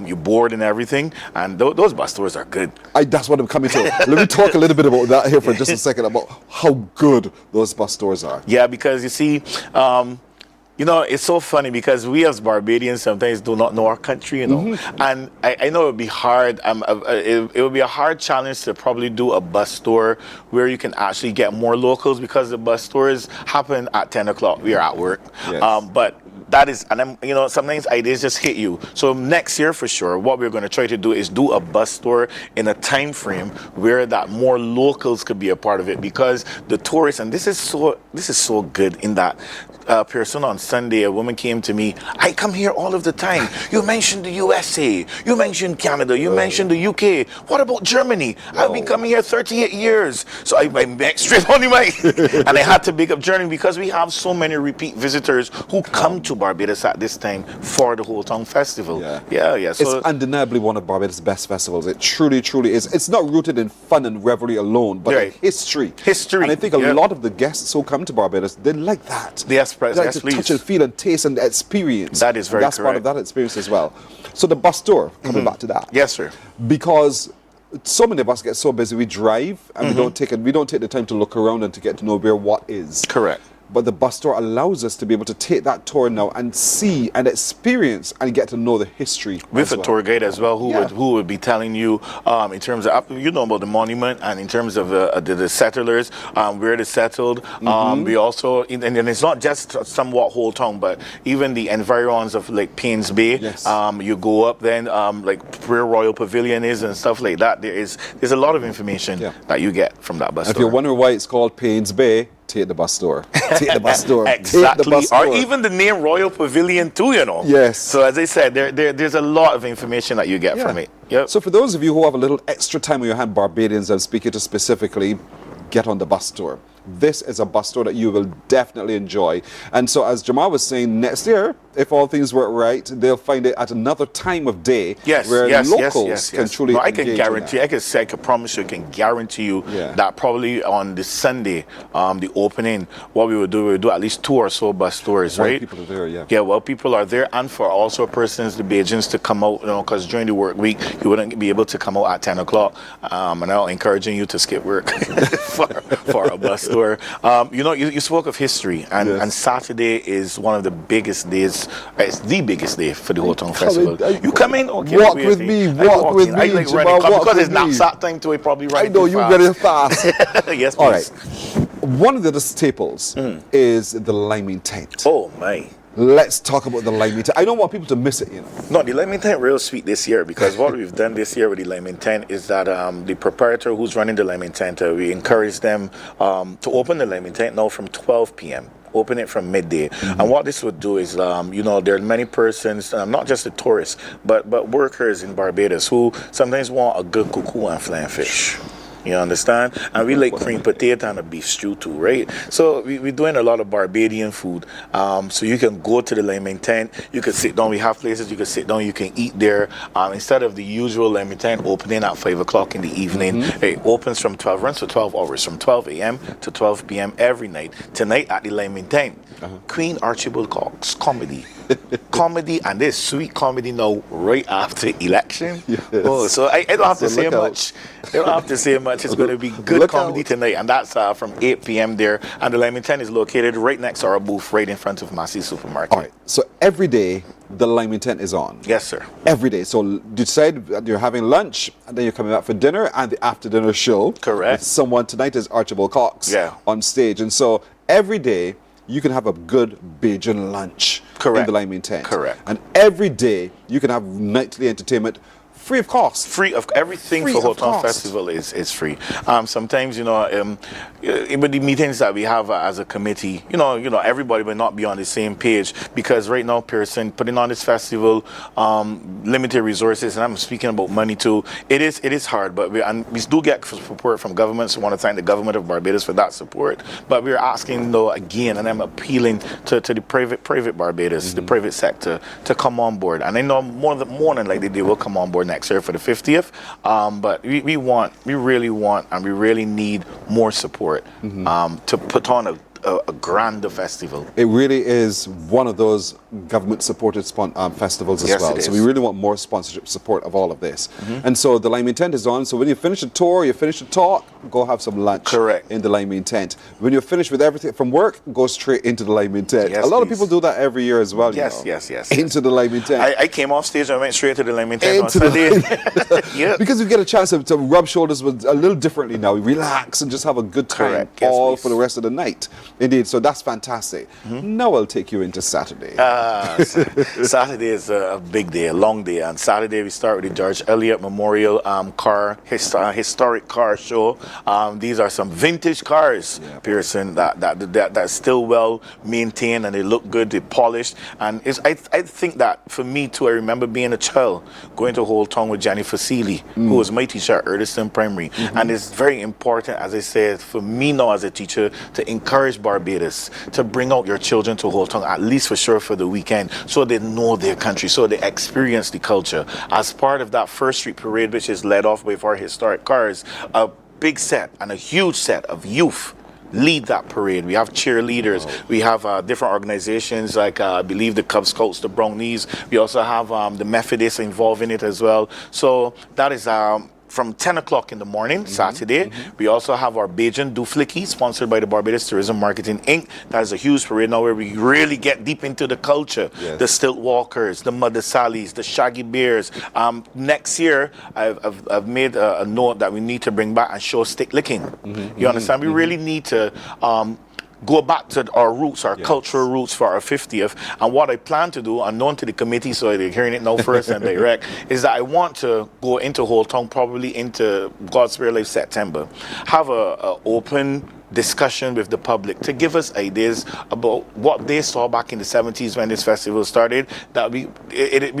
you board and everything. And those bus tours are good.
That's what I'm coming to. Let me talk a little bit about that here for just a second, about how good those bus tours are.
Yeah, because you see, you know, it's so funny because we as Barbadians sometimes do not know our country, you know. And I know it would be hard. It would be a hard challenge to probably do a bus tour where you can actually get more locals, because the bus tours happen at 10 o'clock. We are at work.
Yes.
But that is, and you know, sometimes ideas just hit you. So next year for sure, what we're going to try to do is do a bus tour in a time frame where that more locals could be a part of it, because the tourists, and this is so good in that person on Sunday, a woman came to me, I come here all of the time. You mentioned the USA, you mentioned Canada, you mentioned the UK. What about Germany? I've been coming here 38 years. So I met straight on the mic. And I had to big up Germany, because we have so many repeat visitors who come to Barbados at this time for the Holetown Festival. Yeah. So
it's undeniably one of Barbados' best festivals. It truly, truly is. It's not rooted in fun and revelry alone, but in history. And I think a lot of the guests who come to Barbados, they like that. They like to touch and feel and taste and experience.
That is very
That's part of that experience as well. So the bus tour, coming back to that.
Yes, sir.
Because so many of us get so busy, we drive and we don't take the time to look around and to get to know where what is.
Correct.
But the bus tour allows us to be able to take that tour now and see and experience and get to know the history.
With a tour guide as well, who would be telling you in terms of, you know, about the monument, and in terms of the settlers, where they settled. We also, and it's not just somewhat Holetown, but even the environs of like Paynes Bay.
Yes.
You go up then, like where Royal Pavilion is and stuff like that. There's a lot of information that you get from that bus tour.
If you're wondering why it's called Paynes Bay, take the bus tour. Take the bus tour.
Exactly.
Take the bus tour.
Or even the name Royal Pavilion too, you know.
Yes.
So as I said, there's a lot of information that you get from it. Yep.
So for those of you who have a little extra time on your hand, Barbadians I'm speaking to specifically, get on the bus tour. This is a bus tour that you will definitely enjoy. And so as Jamal was saying, next year, if all things work right, they'll find it at another time of day where locals can truly
I can
engage
guarantee, I can promise you, I can guarantee you that probably on the Sunday, the opening, what we would do at least 2 or so bus tours, right?
People are there,
Yeah, well, people are there, and for also persons, the Bajans to come out, you know, because during the work week, you wouldn't be able to come out at 10 o'clock. And I'm encouraging you to skip work for a bus tour. You know, you spoke of history, and Saturday is one of the biggest days. It's the biggest day for the Holetown Festival. You come in, okay,
walk with me, walk with me,
I like running, because it's knapsack time to probably run.
I know you very fast.
Yes, please.
All right. One of the staples is the liming tent.
Oh my.
Let's talk about the liming tent. I don't want people to miss it, you know.
No, the liming tent real sweet this year, because what we've done this year with the liming tent is that the proprietor who's running the liming tent, we encourage them to open the liming tent now from 12 p.m. Open it from midday. And what this would do is, you know, there are many persons, not just the tourists, but workers in Barbados who sometimes want a good cuckoo and flying fish. You understand? And we like cream potato and a beef stew too, right? So we're doing a lot of Barbadian food. So you can go to the liming tent, you can sit down. We have places you can sit down, you can eat there. Instead of the usual liming tent opening at 5 o'clock in the evening, it opens from 12, runs for 12 hours, from 12 a.m. to 12 p.m. every night. Tonight at the liming tent, Queen Archibald Cox comedy. Comedy, and there's sweet comedy now right after election. Oh, so I don't have to say much. I don't have to say much. It's going to be good comedy tonight, and that's from 8 p.m. there. And the Liming Tent is located right next to our booth, right in front of Massey Supermarket.
All right. So every day the Liming Tent is on.
Yes, sir.
Every day. So you decide that you're having lunch, and then you're coming out for dinner and the after dinner show.
Correct.
Someone tonight is Archibald Cox on stage, and so every day you can have a good Bajan lunch in the Liming Tent.
Correct.
And every day you can have nightly entertainment free of cost.
Free of everything
Free
for
of
Holetown
cost.
Festival is free. Sometimes, with the meetings that we have as a committee, everybody will not be on the same page, because right now, Pearson, putting on this festival, limited resources, and I'm speaking about money too. It is hard, but we do get support from government. So I want to thank the government of Barbados for that support. But we're asking, though, again, and I'm appealing to the private Barbados, the private sector, to come on board. And I know more than likely they will come on board next year for the 50th. But we really want, and we really need more support to put on a grander festival.
It really is one of those government-supported festivals as
Yes,
well.
it
So
is.
we really want more sponsorship support of all of this. And so the Liming Tent is on. So when you finish a tour, you finish a talk, go have some lunch in the Liming Tent. When you're finished with everything from work, go straight into the Liming Tent.
Yes,
a lot of
please.
people do that every year as well.
Yes,
you know,
yes.
Into the Liming Tent.
I came off stage and went straight to the Liming Tent on
Into the
Sunday. Yeah.
Because you get a chance to rub shoulders with a little differently now. Relax and just have a good time
Correct. Yes,
all
please.
for the rest of the night. Indeed. So that's fantastic. Now I'll take you into Saturday.
Saturday is a big day, a long day. And Saturday we start with the George Eliot Memorial historic car show. These are some vintage cars, Pearson, that's still well maintained, and they look good, they're polished. And I think that for me too, I remember being a child going to Holetown with Jenny Fasili, who was my teacher at Erdiston Primary. And it's very important, as I said, for me now as a teacher, to encourage Barbados to bring out your children to Holetown, at least for sure for the weekend, so they know their country, so they experience the culture. As part of that First Street Parade, which is led off with our historic cars, a big set and a huge set of youth lead that parade. We have cheerleaders. We have different organizations like I believe the Cub Scouts, the Brownies. We also have the Methodists involved in it as well. So that is from 10 o'clock in the morning, Saturday. We also have our Bajan Dufliki, sponsored by the Barbados Tourism Marketing Inc. That is a huge parade now where we really get deep into the culture. The Stilt Walkers, the Mother Sallies, the Shaggy Bears. Next year, I've made a note that we need to bring back and show stick licking. You understand? We really need to go back to our roots, our cultural roots for our 50th. And what I plan to do, unknown to the committee, so they're hearing it now first and direct, is that I want to go into Holetown, probably into God's Spirit Life September, have a open discussion with the public to give us ideas about what they saw back in the 70s when this festival started, that we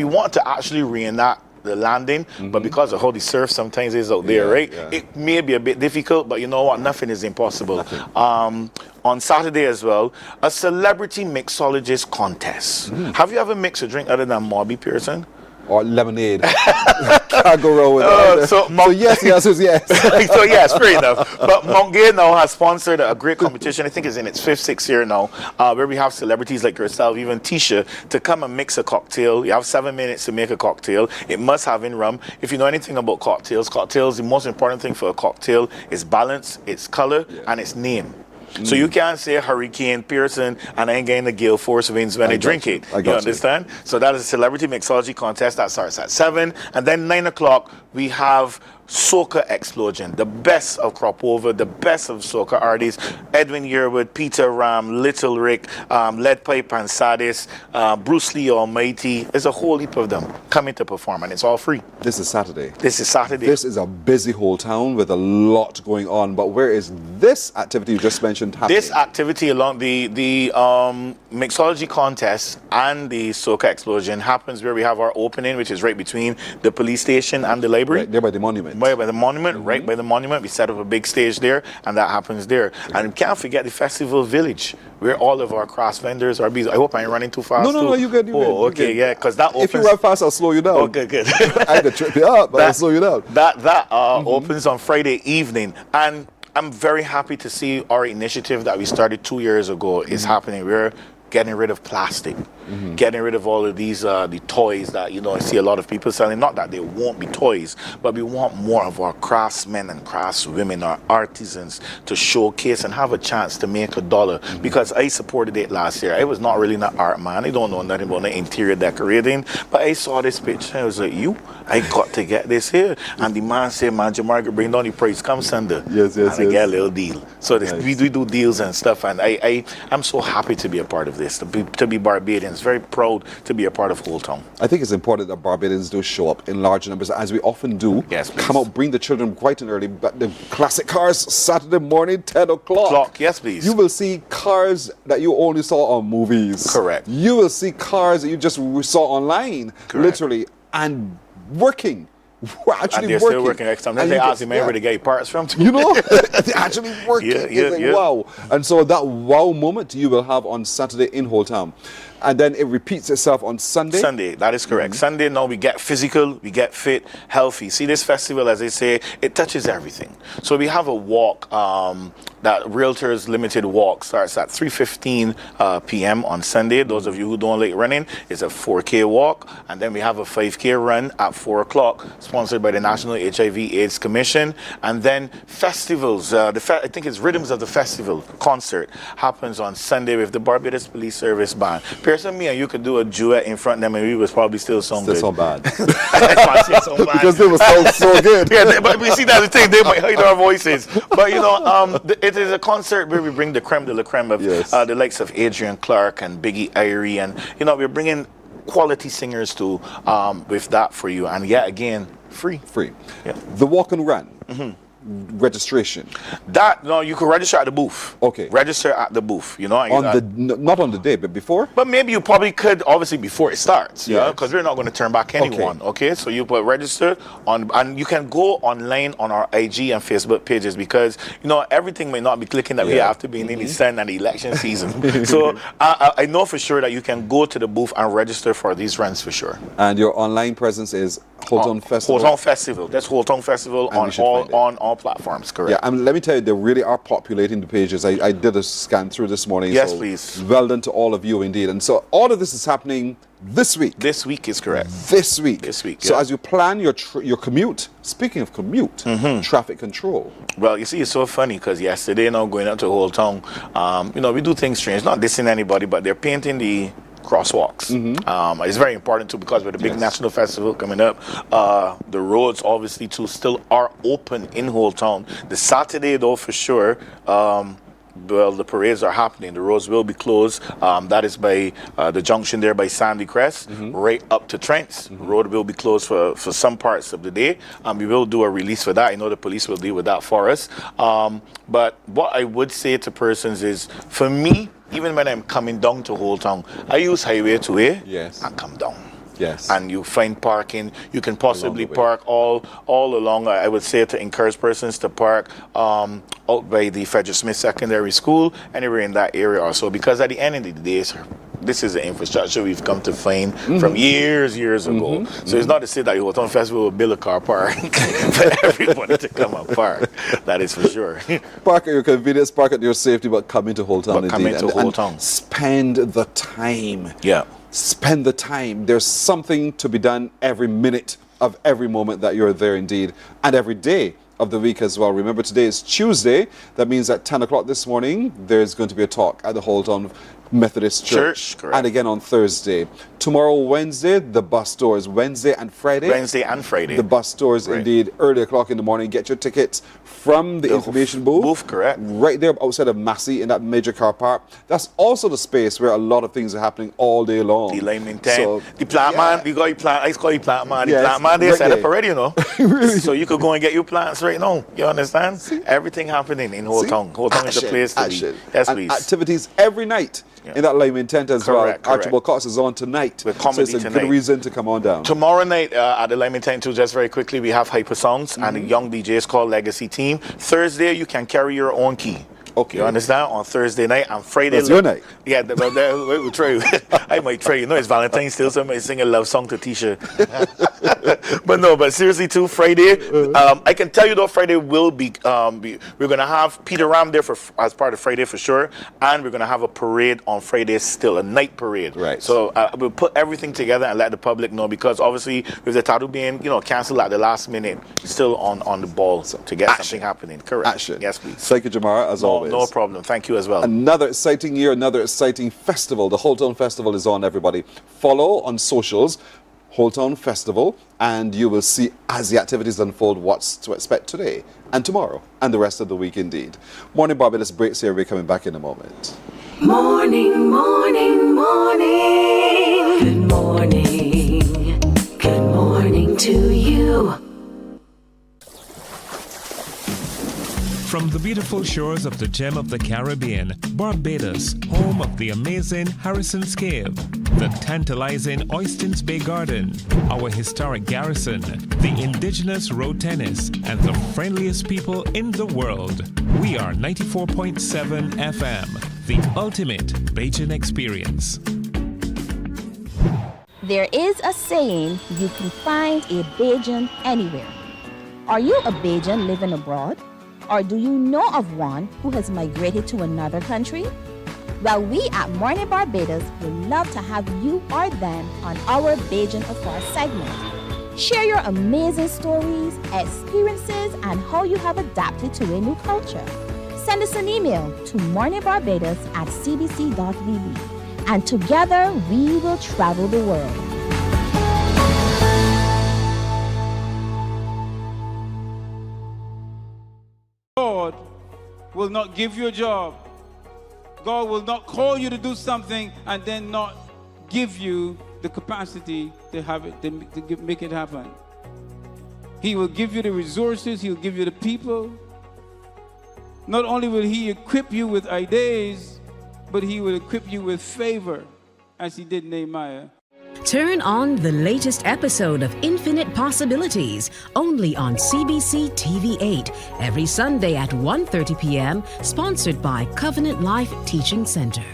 want to actually reenact the landing, but because of how the surf sometimes is out there, right? It may be a bit difficult, but you know what? Nothing is impossible. On Saturday as well, a celebrity mixologist contest. Have you ever mixed a drink other than Mobby, Pearson?
Or lemonade. Can't go wrong with that.
So
yes, the answer is yes.
So yes, fair enough. But Mount Gay now has sponsored a great competition. I think it's in its 5th, 6th year now, where we have celebrities like yourself, even Tisha, to come and mix a cocktail. You have 7 minutes to make a cocktail. It must have in rum. If you know anything about cocktails, the most important thing for a cocktail is balance, its color, and its name. So you can't say Hurricane Pearson and I ain't getting the gale force winds when I drink it. You understand? So that is a celebrity mixology contest that starts at 7. And then 9 o'clock, we have Soca Explosion, the best of crop over, the best of soca artists, Edwin Yearwood, Peter Ram, Little Rick, Lead Pipe and Sadis, Bruce Lee Almighty. There's a whole heap of them coming to perform, and it's all free.
This is Saturday.
This is Saturday.
This is a busy Holetown with a lot going on, but where is this activity you just mentioned happening?
This activity along the mixology contest and the Soca Explosion happens where we have our opening, which is right between the police station and the library.
Right there by the monument.
Right by the monument, right by the monument. We set up a big stage there, and that happens there. And we can't forget the festival village, where all of our cross vendors are busy. I hope I ain't running too fast.
No, you good.
Okay, yeah, because that opens.
If you run fast, I'll slow you down.
Okay, good.
I could trip you up, but I'll slow you down.
That opens on Friday evening, and I'm very happy to see our initiative that we started 2 years ago is happening. We're getting rid of plastic. getting rid of all of these the toys that I see a lot of people selling. Not that they won't be toys, but we want more of our craftsmen and craftswomen, our artisans, to showcase and have a chance to make $1. Because I supported it last year. I was not really an art man. I don't know nothing about the interior decorating, but I saw this picture. I was like, I got to get this here. And the man said, man, Jamarga, bring down the price. Come Sunday.
Yes.
And I get a little deal. So we do deals and stuff, and I'm so happy to be a part of this, to be Barbadians, very proud to be a part of Holetown.
I think it's important that Barbadians do show up in large numbers, as we often do.
Yes, please.
Come out, bring the children quite an early, but the classic cars, Saturday morning, 10 o'clock.
Yes, please.
You will see cars that you only saw on movies.
Correct.
You will see cars that you just saw online, literally, and working. We're actually
and they're still working next time. They ask him where to get parts from.
They're actually working. Wow. And so that wow moment you will have on Saturday in Holetown. And then it repeats itself on Sunday?
Sunday, that is correct. Sunday, now we get physical, we get fit, healthy. See, this festival, as they say, it touches everything. So we have a walk, that Realtors Limited walk starts at 3:15 p.m. on Sunday. Those of you who don't like running, it's a 4K walk. And then we have a 5K run at 4 o'clock, sponsored by the National HIV/AIDS Commission. And then festivals, I think it's Rhythms of the Festival concert happens on Sunday with the Barbados Police Service Band. Pearson, me and you could do a duet in front of them, and we was probably still so good.
Still so bad.
Because
they were so good.
Yeah, but we see that's the thing. They might hide our voices. But it is a concert where we bring the creme de la creme of the likes of Adrian Clark and Biggie Irie, and we're bringing quality singers to with that for you, and yet again free. Yeah.
The walk and run. Registration.
You can register at the booth.
Okay.
Register at the booth.
Not on the day, but before.
But maybe you probably could, obviously before it starts. Yeah. Because we're not going to turn back anyone. Okay. So you put register on, and you can go online on our IG and Facebook pages, because everything may not be clicking that we have to be in the sun and the election season. So I know for sure that you can go to the booth and register for these runs for sure.
And your online presence is Holetown Festival.
Holetown Festival. That's Holetown Festival on all platforms, correct?
Yeah, and let me tell you, they really are populating the pages. I did a scan through this morning.
Yes, please.
Well done to all of you, indeed. And so all of this is happening this week.
This week is correct.
This week. So as you plan your commute, speaking of commute, traffic control.
Well, you see, it's so funny because yesterday, going out to Holetown, we do things strange. Not dissing anybody, but they're painting the crosswalks. It's very important too, because with the big national festival coming up, the roads obviously too still are open in Holetown. The Saturday though, for sure, the parades are happening. The roads will be closed. That is by the junction there by Sandy Crest, right up to Trent's. The road will be closed for some parts of the day. We will do a release for that. I know the police will deal with that for us. But what I would say to persons is, for me, even when I'm coming down to Holetown, I use highway to way and come down.
Yes.
And you find parking. You can possibly park all along. I would say to encourage persons to park out by the Frederick Smith Secondary School, anywhere in that area also, because at the end of the day, this is the infrastructure we've come to find from years ago. So it's not to say that the Holetown Festival will build a car park for everybody to come and park. That is for sure.
Park at your convenience, park at your safety, but come into Holetown.
And
spend the time.
Yeah.
Spend the time. There's something to be done every minute of every moment that you're there, indeed, and every day of the week as well. Remember, today is Tuesday. That means at 10 o'clock this morning, there's going to be a talk at the Holetown Methodist Church.
Correct.
And again on Thursday. Tomorrow, Wednesday, the bus tours. Wednesday and Friday.
The
bus tours, indeed. Early o'clock in the morning. Get your tickets from the information booth.
Correct.
Right there outside of Massey in that major car park. That's also the space where a lot of things are happening all day long.
The lineman tent. The plant man, we got your plant. I call you plant man. The plant man, they set up already,
Really?
So you could go and get your plants right now. You understand? Everything happening in Holetown. Holetown is the place to be. Yes, please.
Activities every night. In that lineman tent as well. Archibald Cox is on tonight.
With comedy
so it's a good reason to come on down.
Tomorrow night at the lineman tent too, just very quickly, we have Hyper Sounds and the young DJs called Legacy Team. Thursday, you can carry your own key.
Okay.
You understand? On Thursday night and Friday.
That's your night.
Yeah, we'll try. I might try. You know, it's Valentine's Day, so I might sing a love song to Tisha. But seriously, too, Friday. I can tell you though, Friday will be. We're gonna have Peter Ram there as part of Friday for sure, and we're gonna have a parade on Friday still, a night parade.
Right.
So we'll put everything together and let the public know, because obviously with the tattoo being canceled at the last minute, still on the ball to get something happening. Correct.
Action.
Yes, please.
Thank you, Jamara, as always.
No problem. Thank you as well.
Another exciting year, another exciting festival. The Holetown Festival is on, everybody. Follow on socials, Holetown Festival, and you will see as the activities unfold what's to expect today and tomorrow and the rest of the week indeed. Morning Barbados breaks here. We're coming back in a moment.
Morning, morning, morning. Good morning. Good morning to you.
From the beautiful shores of the gem of the Caribbean, Barbados, home of the amazing Harrison's Cave, the tantalizing Oystins Bay Garden, our historic garrison, the indigenous road tennis, and the friendliest people in the world. We are 94.7 FM, the ultimate Bajan experience.
There is a saying, you can find a Bajan anywhere. Are you a Bajan living abroad? Or do you know of one who has migrated to another country? Well, we at Mornin Barbados would love to have you or them on our Bajan Afar segment. Share your amazing stories, experiences, and how you have adapted to a new culture. Send us an email to morninbarbados@cbc.vb, and together we will travel the world.
God will not give you a job. God will not call you to do something and then not give you the capacity to have it, to make it happen. He will give you the resources. He'll give you the people. Not only will He equip you with ideas, but He will equip you with favor, as He did Nehemiah.
Turn on the latest episode of Infinite Possibilities, only on CBC TV8, every Sunday at 1:30 p.m., sponsored by Covenant Life Teaching Center.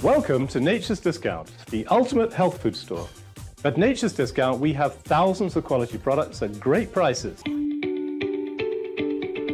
Welcome to Nature's Discount, the ultimate health food store. At Nature's Discount, we have thousands of quality products at great prices.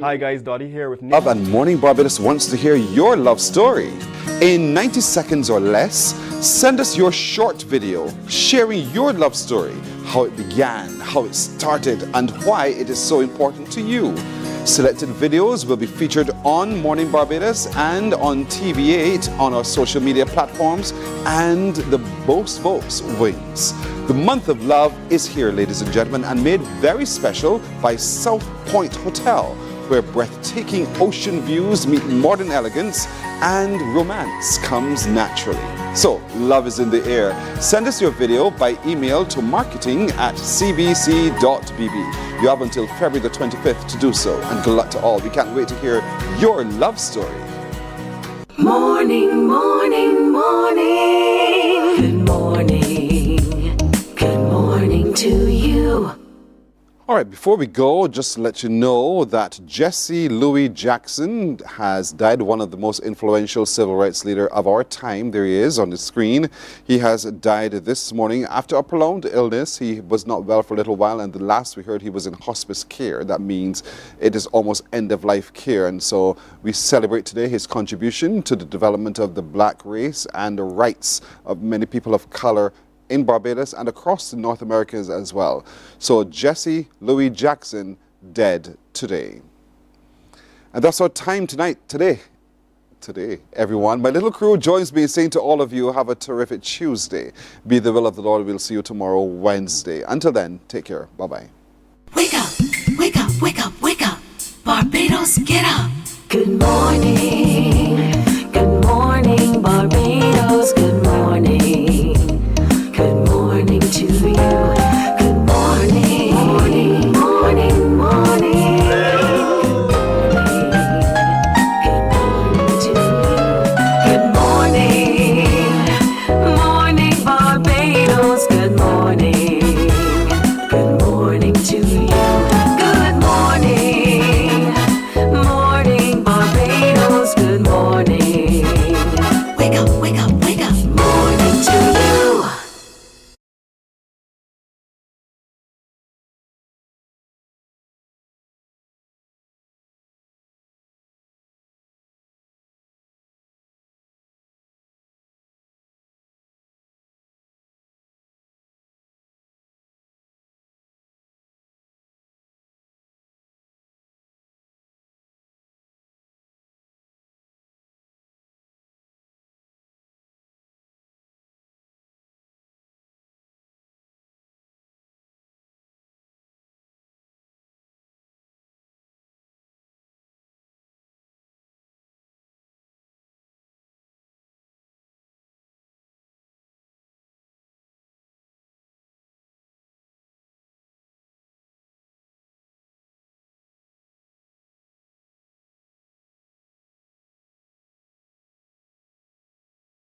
Hi guys, Dottie here with
Love and Morning Barbados wants to hear your love story. In 90 seconds or less, send us your short video sharing your love story, how it began, how it started, and why it is so important to you. Selected videos will be featured on Morning Barbados and on TV8 on our social media platforms, and the most votes wins. The month of love is here, ladies and gentlemen, and made very special by South Point Hotel, where breathtaking ocean views meet modern elegance and romance comes naturally. So, love is in the air. Send us your video by email to marketing@cbc.bb. You have until February the 25th to do so, and good luck to all. We can't wait to hear your love story.
Morning, morning, morning. Good morning. Good morning to you.
All right, before we go, just to let you know that Jesse Louis Jackson has died, one of the most influential civil rights leader of our time. There he is on the screen. He has died this morning after a prolonged illness. He was not well for a little while, and the last we heard he was in hospice care. That means it is almost end-of-life care, and so we celebrate today his contribution to the development of the black race and the rights of many people of color in Barbados and across the North Americas as well. So Jesse Louis Jackson, dead today. And that's our time today, everyone. My little crew joins me saying to all of you, have a terrific Tuesday. Be the will of the Lord. We'll see you tomorrow, Wednesday. Until then, take care. Bye-bye.
Wake up, wake up, wake up, wake up. Barbados, get up. Good morning, Barbados, good morning.